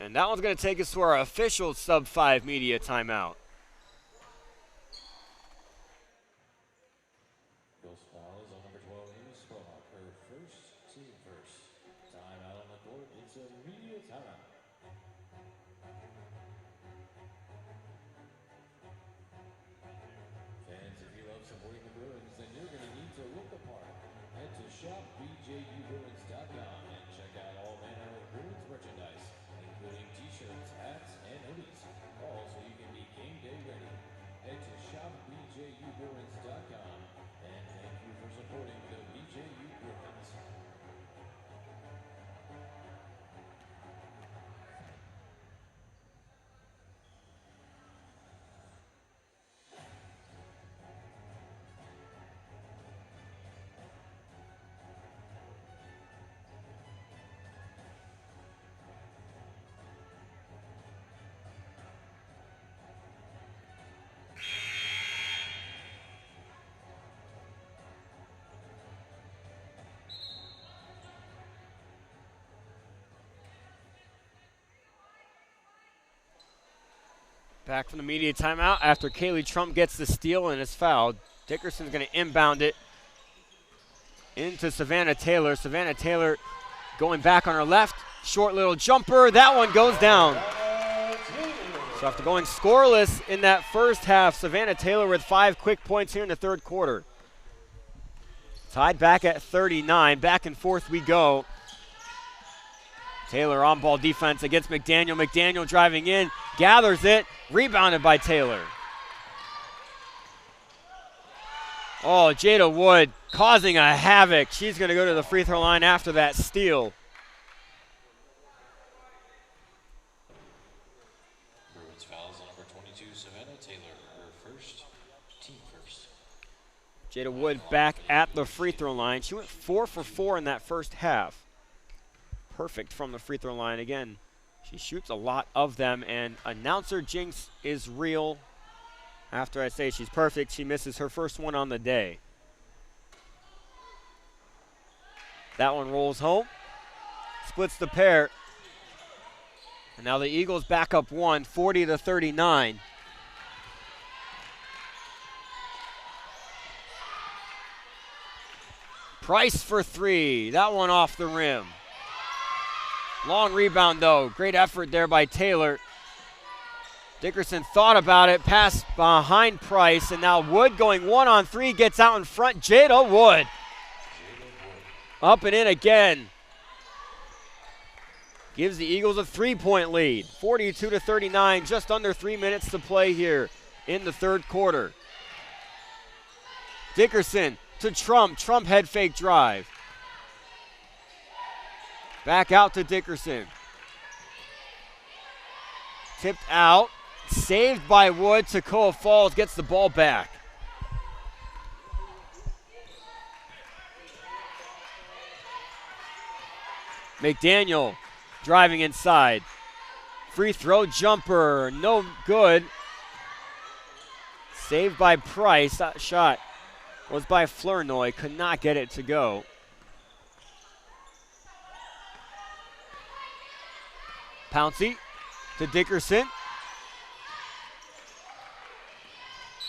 And that one's going to take us to our official sub-5 media timeout. Girls fouls on number 12, Amy Spurlock, her first, team first. Timeout on the court, it's a media timeout. Fans, if you love supporting the Bruins, then you're going to need to look the part. Head to shopbjubruins.com and check out all manner of Bruins merchandise, including t-shirts, hats, and hoodies, all so you can be game day ready. Head to shopbjubruins.com and thank you for supporting the BJU Bruins. Back from the media timeout after Kaylee Trump gets the steal and is fouled. Dickerson's going to inbound it into Savannah Taylor. Savannah Taylor going back on her left. Short little jumper. That one goes down. So after going scoreless in that first half, Savannah Taylor with 5 quick points here in the third quarter. Tied back at 39. Back and forth we go. Taylor on ball defense against McDaniel. McDaniel driving in, gathers it, rebounded by Taylor. Oh, Jada Wood causing a havoc. She's going to go to the free throw line after that steal. Bruins fouls on number 22, Savannah Taylor, her first, team first. Jada Wood back at the free throw line. She went 4 for 4 in that first half. Perfect from the free throw line again. She shoots a lot of them, and announcer jinx is real. After I say she's perfect, she misses her first one on the day. That one rolls home, splits the pair. And now the Eagles back up 1, 40-39. Price for 3, that one off the rim. Long rebound, though. Great effort there by Taylor. Dickerson thought about it, pass behind Price, and now Wood going 1-on-3, gets out in front. Jada Wood. Up and in again. Gives the Eagles a 3-point lead. 42-39, just under 3 minutes to play here in the third quarter. Dickerson to Trump. Trump head fake drive. Back out to Dickerson. Tipped out. Saved by Wood. Toccoa Falls gets the ball back. McDaniel driving inside. Free throw jumper. No good. Saved by Price. That shot was by Flournoy. Could not get it to go. Pouncey to Dickerson.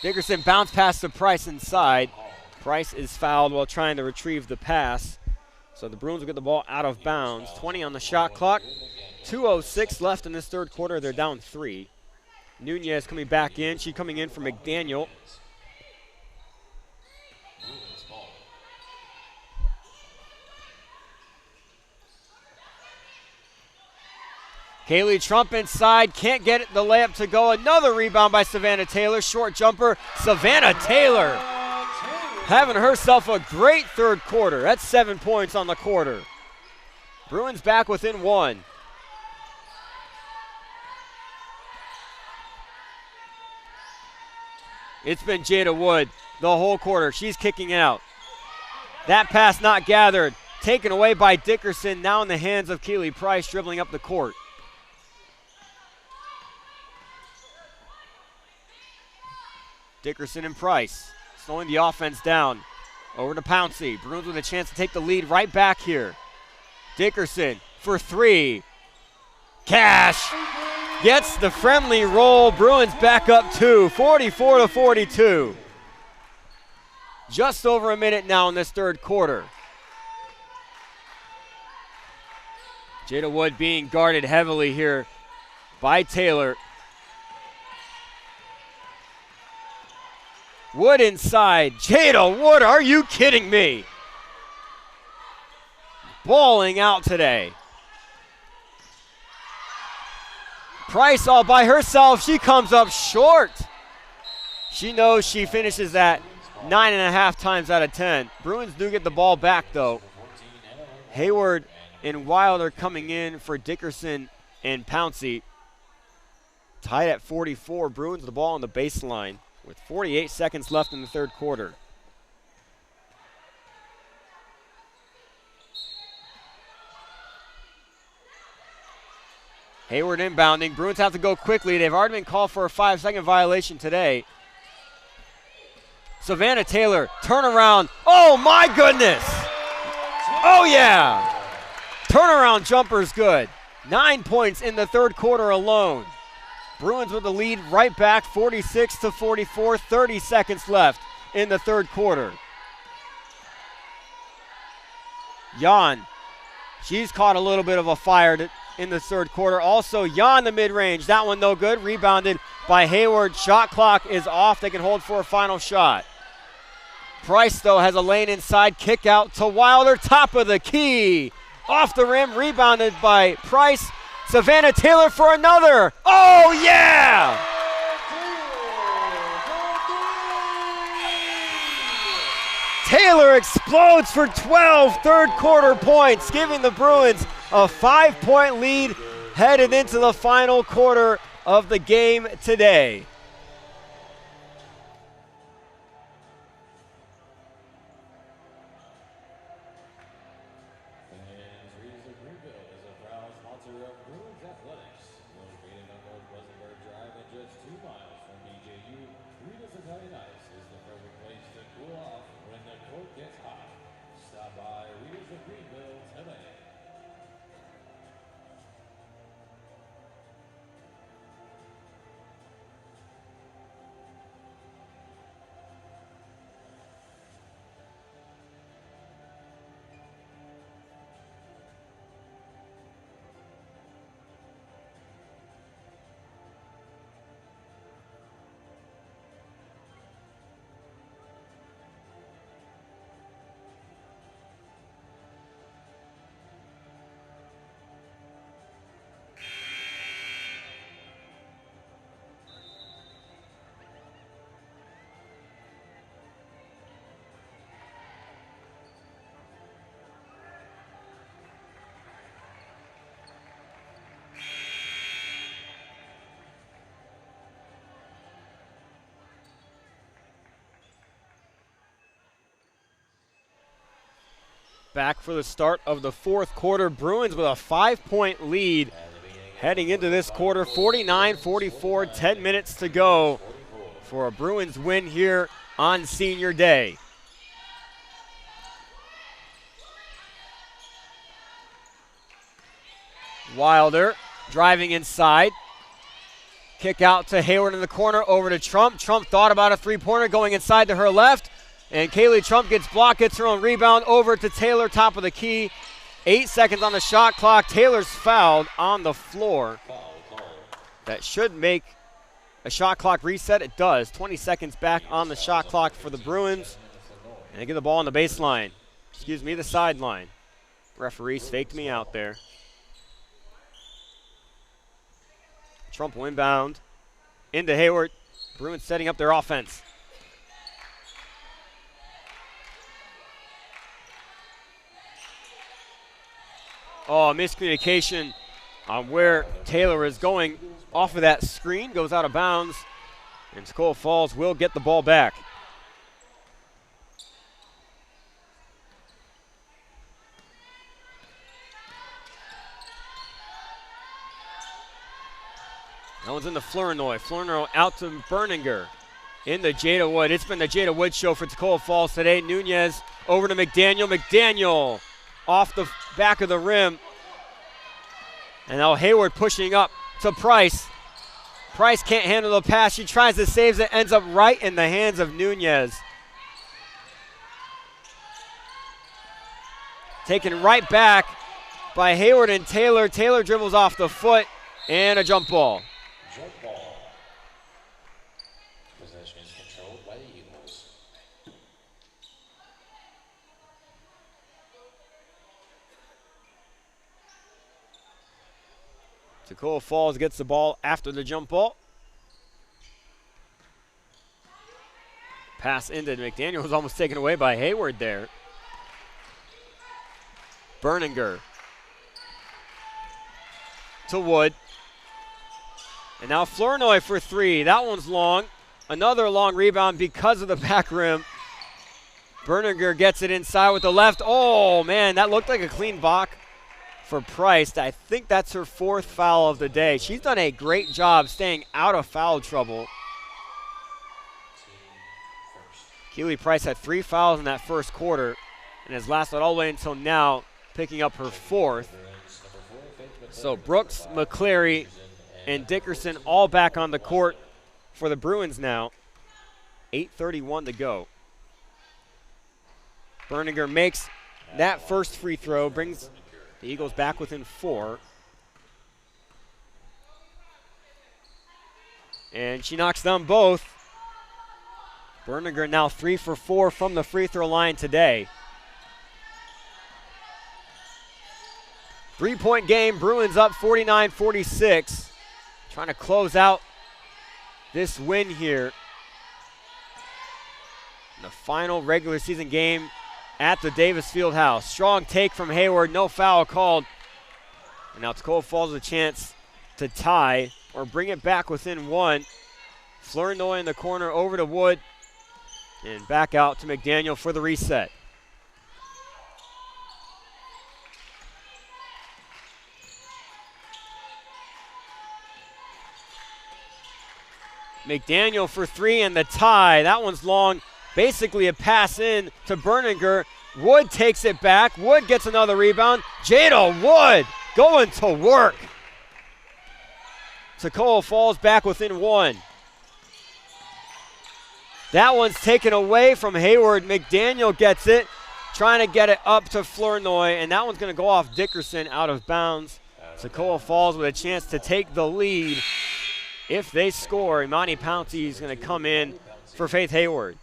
Dickerson bounced past the Price inside. Price is fouled while trying to retrieve the pass. So the Bruins will get the ball out of bounds. 20 on the shot clock. 2:06 left in this third quarter. They're down 3. Nunez coming back in. She coming in for McDaniel. Kaylee Trump inside, can't get the layup to go. Another rebound by Savannah Taylor. Short jumper, Savannah Taylor. Having herself a great third quarter. That's 7 points on the quarter. Bruins back within 1. It's been Jada Wood the whole quarter. She's kicking out. That pass not gathered. Taken away by Dickerson. Now in the hands of Keely Price dribbling up the court. Dickerson and Price. slowing the offense down. Over to Pouncey. Bruins with a chance to take the lead right back here. Dickerson for three. Cash gets the friendly roll. Bruins back up 2, 44-42. Just over a minute now in this third quarter. Jada Wood being guarded heavily here by Taylor. Wood inside. Jada Wood, are you kidding me? Balling out today. Price all by herself. She comes up short. She knows she finishes that 9.5 times out of 10. Bruins do get the ball back, though. Hayward and Wilder coming in for Dickerson and Pouncey. Tied at 44. Bruins the ball on the baseline with 48 seconds left in the third quarter. Hayward inbounding. Bruins have to go quickly. They've already been called for a 5-second violation today. Savannah Taylor, turnaround. Oh, my goodness. Oh, yeah. Turnaround jumper's good. 9 points in the third quarter alone. Bruins with the lead right back, 46-44, 30 seconds left in the third quarter. Jan, she's caught a little bit of a fire in the third quarter. Also, Jan the mid-range, that one no good. Rebounded by Hayward. Shot clock is off. They can hold for a final shot. Price, though, has a lane inside. Kick out to Wilder. Top of the key. Off the rim. Rebounded by Price. Savannah Taylor for another. Oh, yeah! Taylor explodes for 12 third quarter points, giving the Bruins a 5-point lead headed into the final quarter of the game today. Back for the start of the fourth quarter. Bruins with a 5-point lead heading into this quarter. 49-44, 10 minutes to go for a Bruins win here on Senior Day. Wilder driving inside. Kick out to Hayward in the corner, over to Trump. Trump thought about a three-pointer going inside to her left. And Kaylee Trump gets blocked, gets her own rebound over to Taylor, top of the key. 8 seconds on the shot clock. Taylor's fouled on the floor. That should make a shot clock reset. It does. 20 seconds back on the shot clock for the Bruins. And they get the ball on the baseline. Excuse me, the sideline. Referees faked me out there. Trump will inbound into Hayward. Bruins setting up their offense. Oh, miscommunication on where Taylor is going off of that screen. Goes out of bounds. And Toccoa Falls will get the ball back. That one's into Flournoy. Flournoy out to Berninger. in the Jada Wood. It's been the Jada Wood show for Toccoa Falls today. Nunez over to McDaniel. McDaniel off the back of the rim. And now Hayward pushing up to Price. Price can't handle the pass. She tries to save it. Ends up right in the hands of Nunez. Taken right back by Hayward and Taylor. Taylor dribbles off the foot and a jump ball. Jump ball. Possession is controlled by the Eagles. Toccoa Falls gets the ball after the jump ball. Pass into McDaniel was almost taken away by Hayward there. Berninger to Wood. And now Flournoy for three. That one's long. Another long rebound because of the back rim. Berninger gets it inside with the left. Oh, man, that looked like a clean block for Price. I think that's her fourth foul of the day. She's done a great job staying out of foul trouble. Keely Price had 3 fouls in that first quarter and has lasted all the way until now, picking up her fourth. So Brooks, McCleary, and Dickerson all back on the court for the Bruins now. 8:31 to go. Berninger makes that first free throw, brings the Eagles back within 4. And she knocks them both. Berninger now 3 for 4 from the free throw line today. 3-point game, Bruins up 49-46. Trying to close out this win here. In the final regular season game at the Davis Fieldhouse. Strong take from Hayward, no foul called. And now Toccoa Falls with a chance to tie or bring it back within 1. Flournoy in the corner over to Wood. And back out to McDaniel for the reset. McDaniel for 3 and the tie. That one's long. Basically a pass in to Berninger. Wood takes it back. Wood gets another rebound. Jada Wood going to work. Toccoa Falls back within 1. That one's taken away from Hayward. McDaniel gets it. Trying to get it up to Flournoy. And that one's going to go off Dickerson out of bounds. Toccoa Falls with a chance to take the lead. If they score, Imani Pouncey is going to come in for Faith Hayward.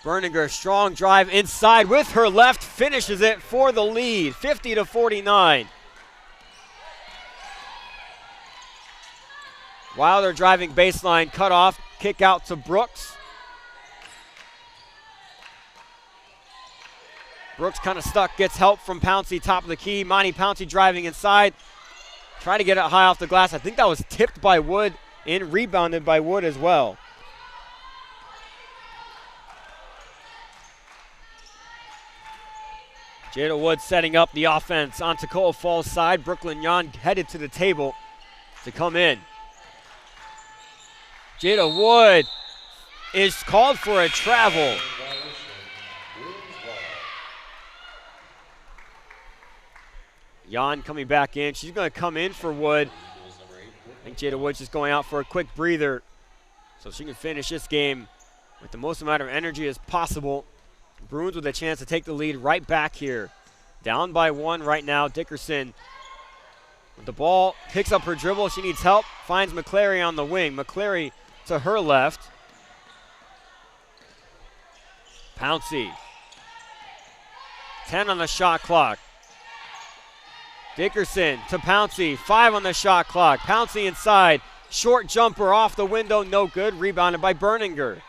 Berninger, strong drive inside with her left, finishes it for the lead, 50-49. Wilder driving baseline, cut off, kick out to Brooks. Brooks kind of stuck, gets help from Pouncey, top of the key. Monty Pouncey driving inside, trying to get it high off the glass. I think that was tipped by Wood and rebounded by Wood as well. Jada Wood setting up the offense on Toccoa Falls side. Brooklyn Yon headed to the table to come in. Jada Wood is called for a travel. Yon coming back in. She's going to come in for Wood. I think Jada Wood's just going out for a quick breather so she can finish this game with the most amount of energy as possible. Bruins with a chance to take the lead right back here. Down by 1 right now. Dickerson with the ball, picks up her dribble. She needs help, finds McCleary on the wing. McCleary to her left. Pouncey. 10 on the shot clock. Dickerson to Pouncey. 5 on the shot clock. Pouncey inside. Short jumper off the window, no good. Rebounded by Berninger.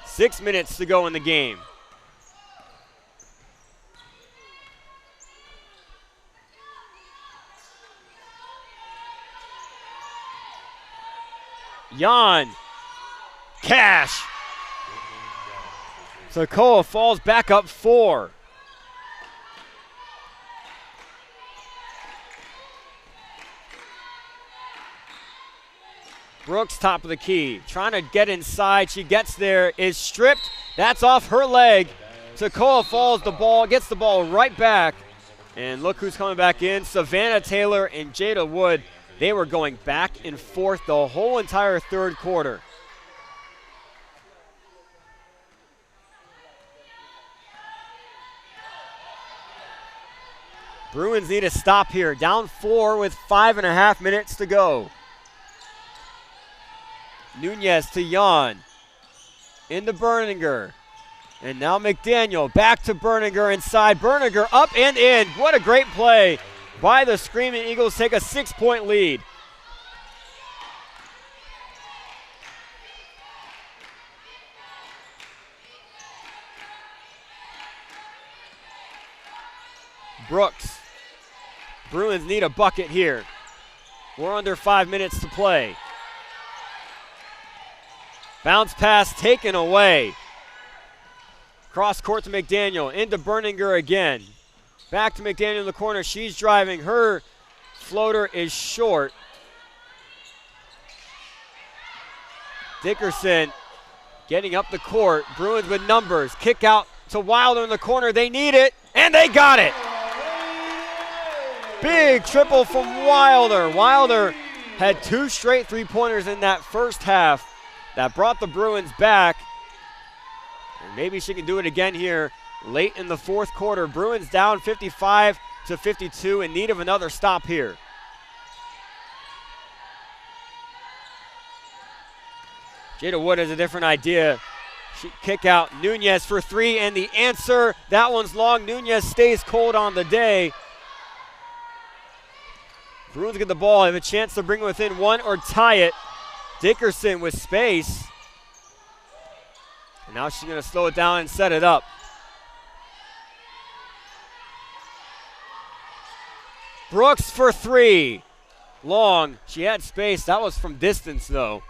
6 minutes to go in the game. Jan. Cash Toccoa Falls back up 4. Brooks, top of the key, trying to get inside. She gets there, is stripped. That's off her leg. Toccoa Falls gets the ball right back. And look who's coming back in. Savannah Taylor and Jada Wood. They were going back and forth the whole entire third quarter. Bruins need a stop here. Down 4 with 5.5 minutes to go. Nunez to Jan. Into Berninger. And now McDaniel back to Berninger inside. Berninger up and in. What a great play by the Screaming Eagles. Take a 6-point lead. Brooks. Bruins need a bucket here. We're under 5 minutes to play. Bounce pass taken away. Cross court to McDaniel. Into Berninger again. Back to McDaniel in the corner. She's driving. Her floater is short. Dickerson getting up the court. Bruins with numbers. Kick out to Wilder in the corner. They need it, and they got it. Big triple from Wilder. Wilder had 2 straight three-pointers in that first half. That brought the Bruins back. And maybe she can do it again here late in the fourth quarter. Bruins down 55-52 in need of another stop here. Jada Wood has a different idea. She kick out Nunez for 3, and the answer, that one's long. Nunez stays cold on the day. Bruins get the ball, have a chance to bring it within 1 or tie it. Dickerson with space. And now she's going to slow it down and set it up. Brooks for 3. Long. She had space. That was from distance, though.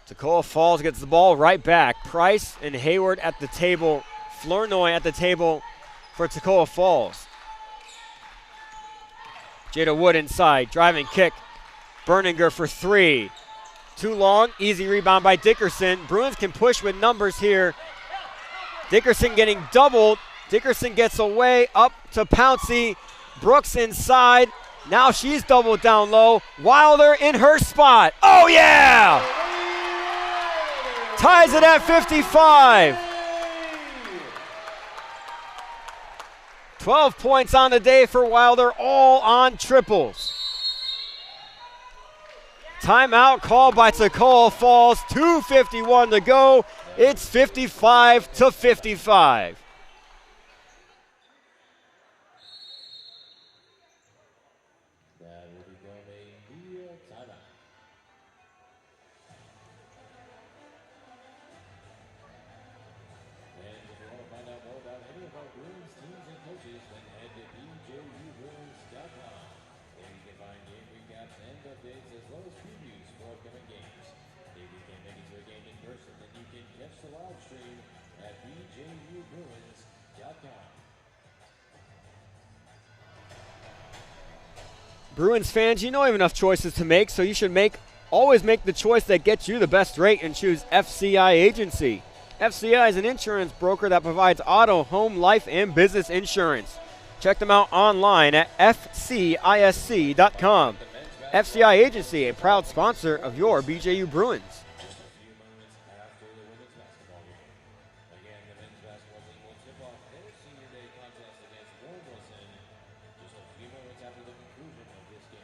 Toccoa Falls gets the ball right back. Price and Hayward at the table. Flournoy at the table for Toccoa Falls. Jada Wood inside. Driving kick. Berninger for 3. Too long. Easy rebound by Dickerson. Bruins can push with numbers here. Dickerson getting doubled. Dickerson gets away up to Pouncey. Brooks inside. Now she's doubled down low. Wilder in her spot. Oh, yeah! Ties it at 55. 12 points on the day for Wilder, all on triples. Timeout called by Toccoa Falls. 2:51 to go. It's 55-55. That will become a media timeout. And if you want to find out more about any of our Bruins teams and coaches, then head to bjubruins.com. There you can find game recaps and updates as well as previews for upcoming games. If you can't make it to a game in person, then you can catch the live stream at bjubruins.com. Bruins fans, you know you have enough choices to make, so you should always make the choice that gets you the best rate and choose FCI Agency. FCI is an insurance broker that provides auto, home, life, and business insurance. Check them out online at fcisc.com. FCI Agency, a proud sponsor of your BJU Bruins. Just a few moments after the women's basketball game. Again, the men's basketball team will tip off their senior day contest against Bruins just a few moments after the conclusion of this game.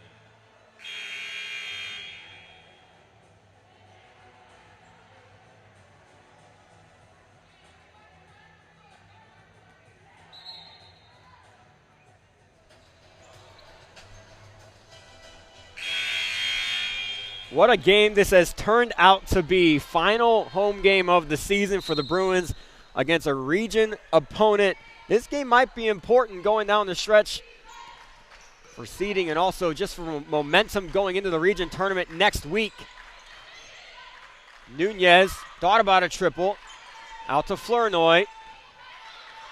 What a game this has turned out to be. Final home game of the season for the Bruins against a region opponent. This game might be important going down the stretch for seeding and also just for momentum going into the region tournament next week. Nunez thought about a triple. Out to Flournoy.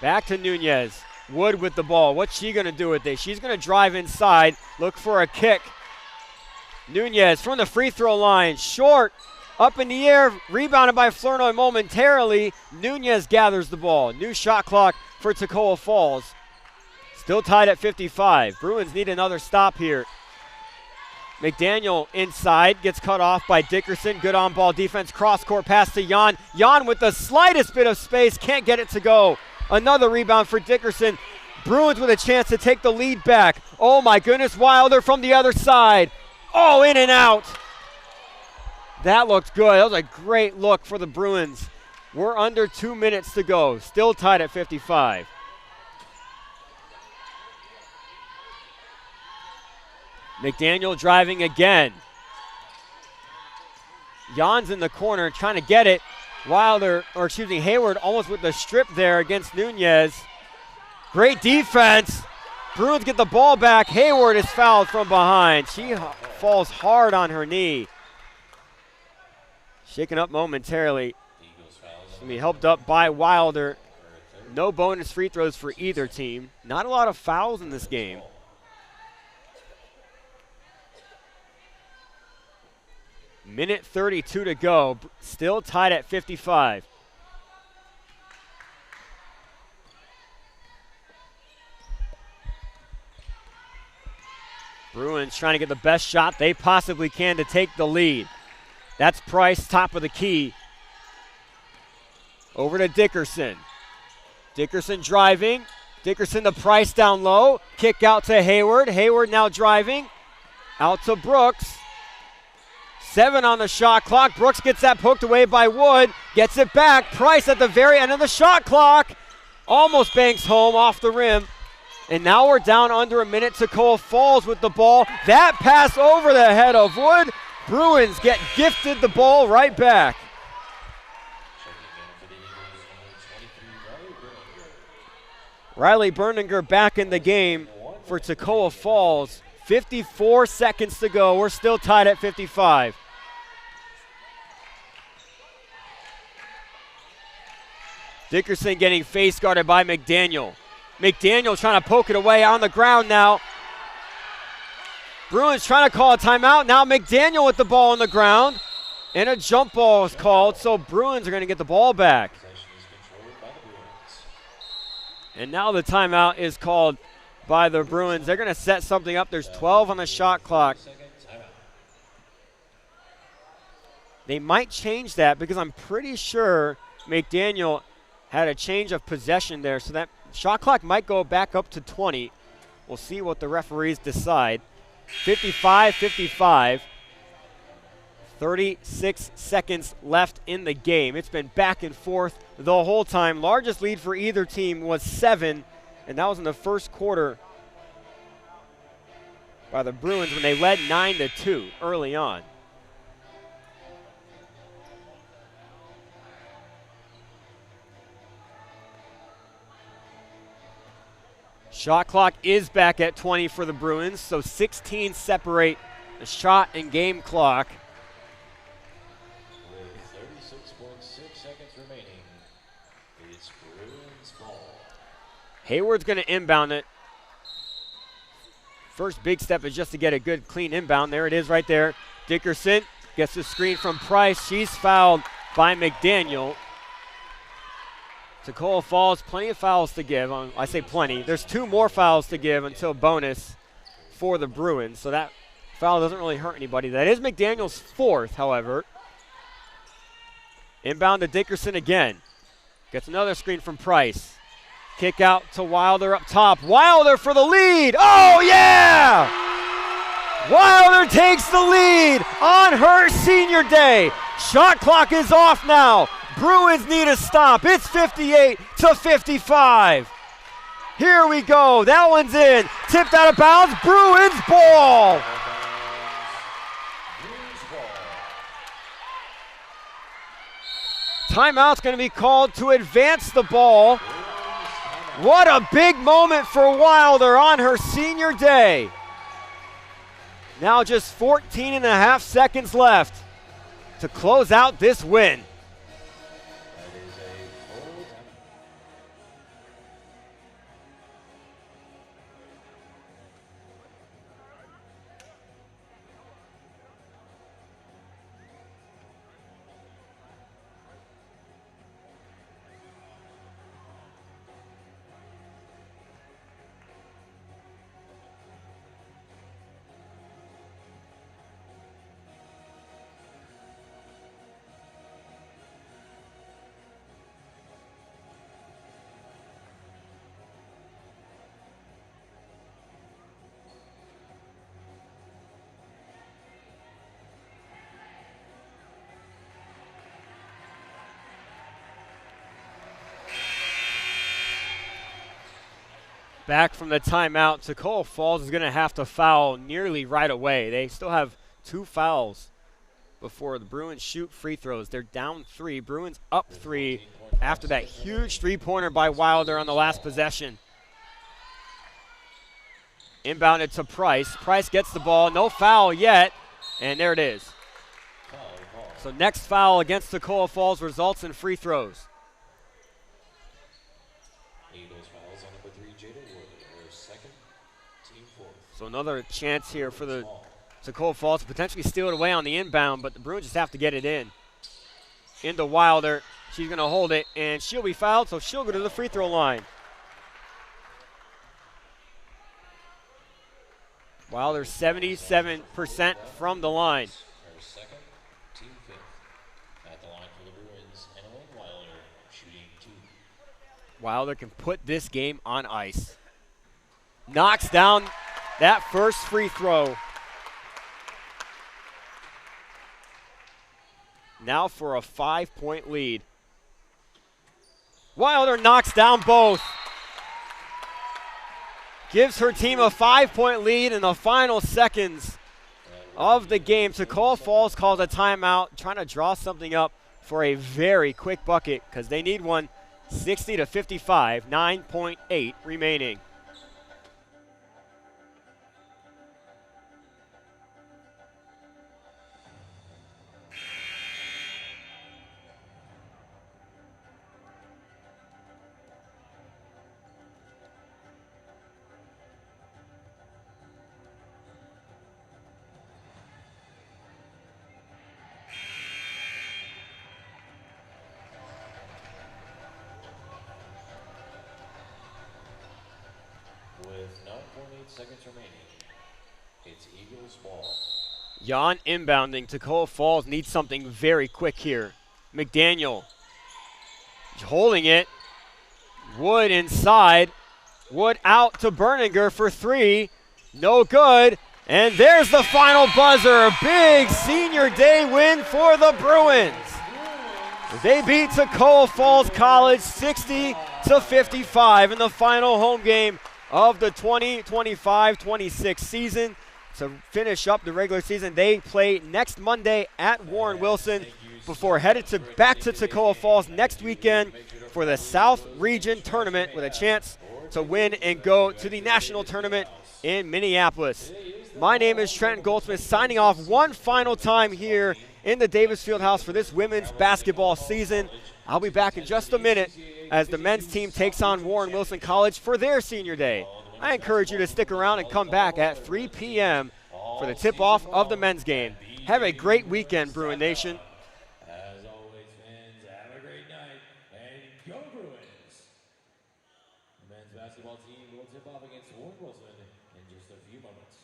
Back to Nunez. Wood with the ball. What's she going to do with it? She's going to drive inside, look for a kick. Nunez from the free throw line. Short. Up in the air. Rebounded by Flournoy momentarily. Nunez gathers the ball. New shot clock for Toccoa Falls. Still tied at 55. Bruins need another stop here. McDaniel inside, gets cut off by Dickerson. Good on-ball defense, cross-court pass to Jan. Jan with the slightest bit of space, can't get it to go. Another rebound for Dickerson. Bruins with a chance to take the lead back. Oh my goodness, Wilder from the other side. Oh, in and out. That looked good. That was a great look for the Bruins. We're under 2 minutes to go. Still tied at 55. McDaniel driving again. Jan's in the corner trying to get it. Hayward almost with the strip there against Nunez. Great defense. Bruins get the ball back. Hayward is fouled from behind. She falls hard on her knee. Shaken up momentarily. She's going to be helped up by Wilder. No bonus free throws for either team. Not a lot of fouls in this game. Minute 32 to go. Still tied at 55. Bruins trying to get the best shot they possibly can to take the lead. That's Price, top of the key. Over to Dickerson. Dickerson driving. Dickerson to Price down low. Kick out to Hayward. Hayward now driving. Out to Brooks. 7 on the shot clock. Brooks gets that poked away by Wood. Gets it back. Price at the very end of the shot clock. Almost banks home off the rim. And now we're down under a minute. Toccoa Falls with the ball. That pass over the head of Wood. Bruins get gifted the ball right back. Riley Berninger back in the game for Toccoa Falls. 54 seconds to go. We're still tied at 55. Dickerson getting face guarded by McDaniel. McDaniel trying to poke it away on the ground now. Bruins trying to call a timeout. Now McDaniel with the ball on the ground. And a jump ball is called, so Bruins are going to get the ball back. And now the timeout is called by the Bruins. They're going to set something up. There's 12 on the shot clock. They might change that because I'm pretty sure McDaniel had a change of possession there, so that shot clock might go back up to 20. We'll see what the referees decide. 55-55. 36 seconds left in the game. It's been back and forth the whole time. Largest lead for either team was 7, and that was in the first quarter by the Bruins when they led 9-2 early on. Shot clock is back at 20 for the Bruins, so 16 separate the shot and game clock. With 36.6 seconds remaining, it's Bruins ball. Hayward's going to inbound it. First big step is just to get a good, clean inbound. There it is right there. Dickerson gets the screen from Price. She's fouled by McDaniel. Toccoa Falls, plenty of fouls to give. I say plenty. There's 2 more fouls to give until bonus for the Bruins, so that foul doesn't really hurt anybody. That is McDaniel's 4th, however. Inbound to Dickerson again. Gets another screen from Price. Kick out to Wilder up top. Wilder for the lead. Oh, yeah! Wilder takes the lead on her senior day. Shot clock is off now. Bruins need a stop. It's 58-55. Here we go. That one's in. Tipped out of bounds. Bruins ball. Timeout's going to be called to advance the ball. What a big moment for Wilder on her senior day. Now just 14 and a half seconds left. to close out this win. That is a full time. Back from the timeout, Toccoa Falls is going to have to foul nearly right away. They still have 2 fouls before the Bruins shoot free throws. They're down 3. Bruins up 3 after that huge three-pointer by Wilder on the last possession. Inbounded to Price. Price gets the ball. No foul yet. And there it is. So next foul against Toccoa Falls results in free throws. So another chance here for the Toccoa Falls to potentially steal it away on the inbound, but the Bruins just have to get it in. Into Wilder. She's going to hold it, and she'll be fouled, so she'll go to the free throw line. Wilder 77% from the line. Her second, team fifth. At the line for the Bruins, Emily Wilder, shooting 2. Wilder can put this game on ice. Knocks down that first free throw. Now for a 5-point lead. Wilder knocks down both. Gives her team a 5-point lead in the final seconds of the game. Toccoa Falls calls a timeout, trying to draw something up for a very quick bucket because they need one. 60-55, 9.8 remaining. With 9.8 seconds remaining, it's Eagles ball. Jan inbounding. Toccoa Falls needs something very quick here. McDaniel holding it. Wood inside. Wood out to Berninger for 3. No good. And there's the final buzzer. A big senior day win for the Bruins. They beat Toccoa Falls College 60-55 in the final home game of the 2025-26 season. To finish up the regular season, they play next Monday at Warren Wilson before headed back to Toccoa Falls next weekend for the South Region Tournament with a chance to win and go to the national tournament in Minneapolis. My name is Trent Goldsmith, signing off one final time here in the Davis Fieldhouse for this women's basketball season. I'll be back in just a minute as the men's team takes on Warren Wilson College for their senior day. I encourage you to stick around and come back at 3 p.m. for the tip-off of the men's game. Have a great weekend, Bruin Nation. As always, fans, have a great night, and go Bruins! The men's basketball team will tip off against Warren Wilson in just a few moments.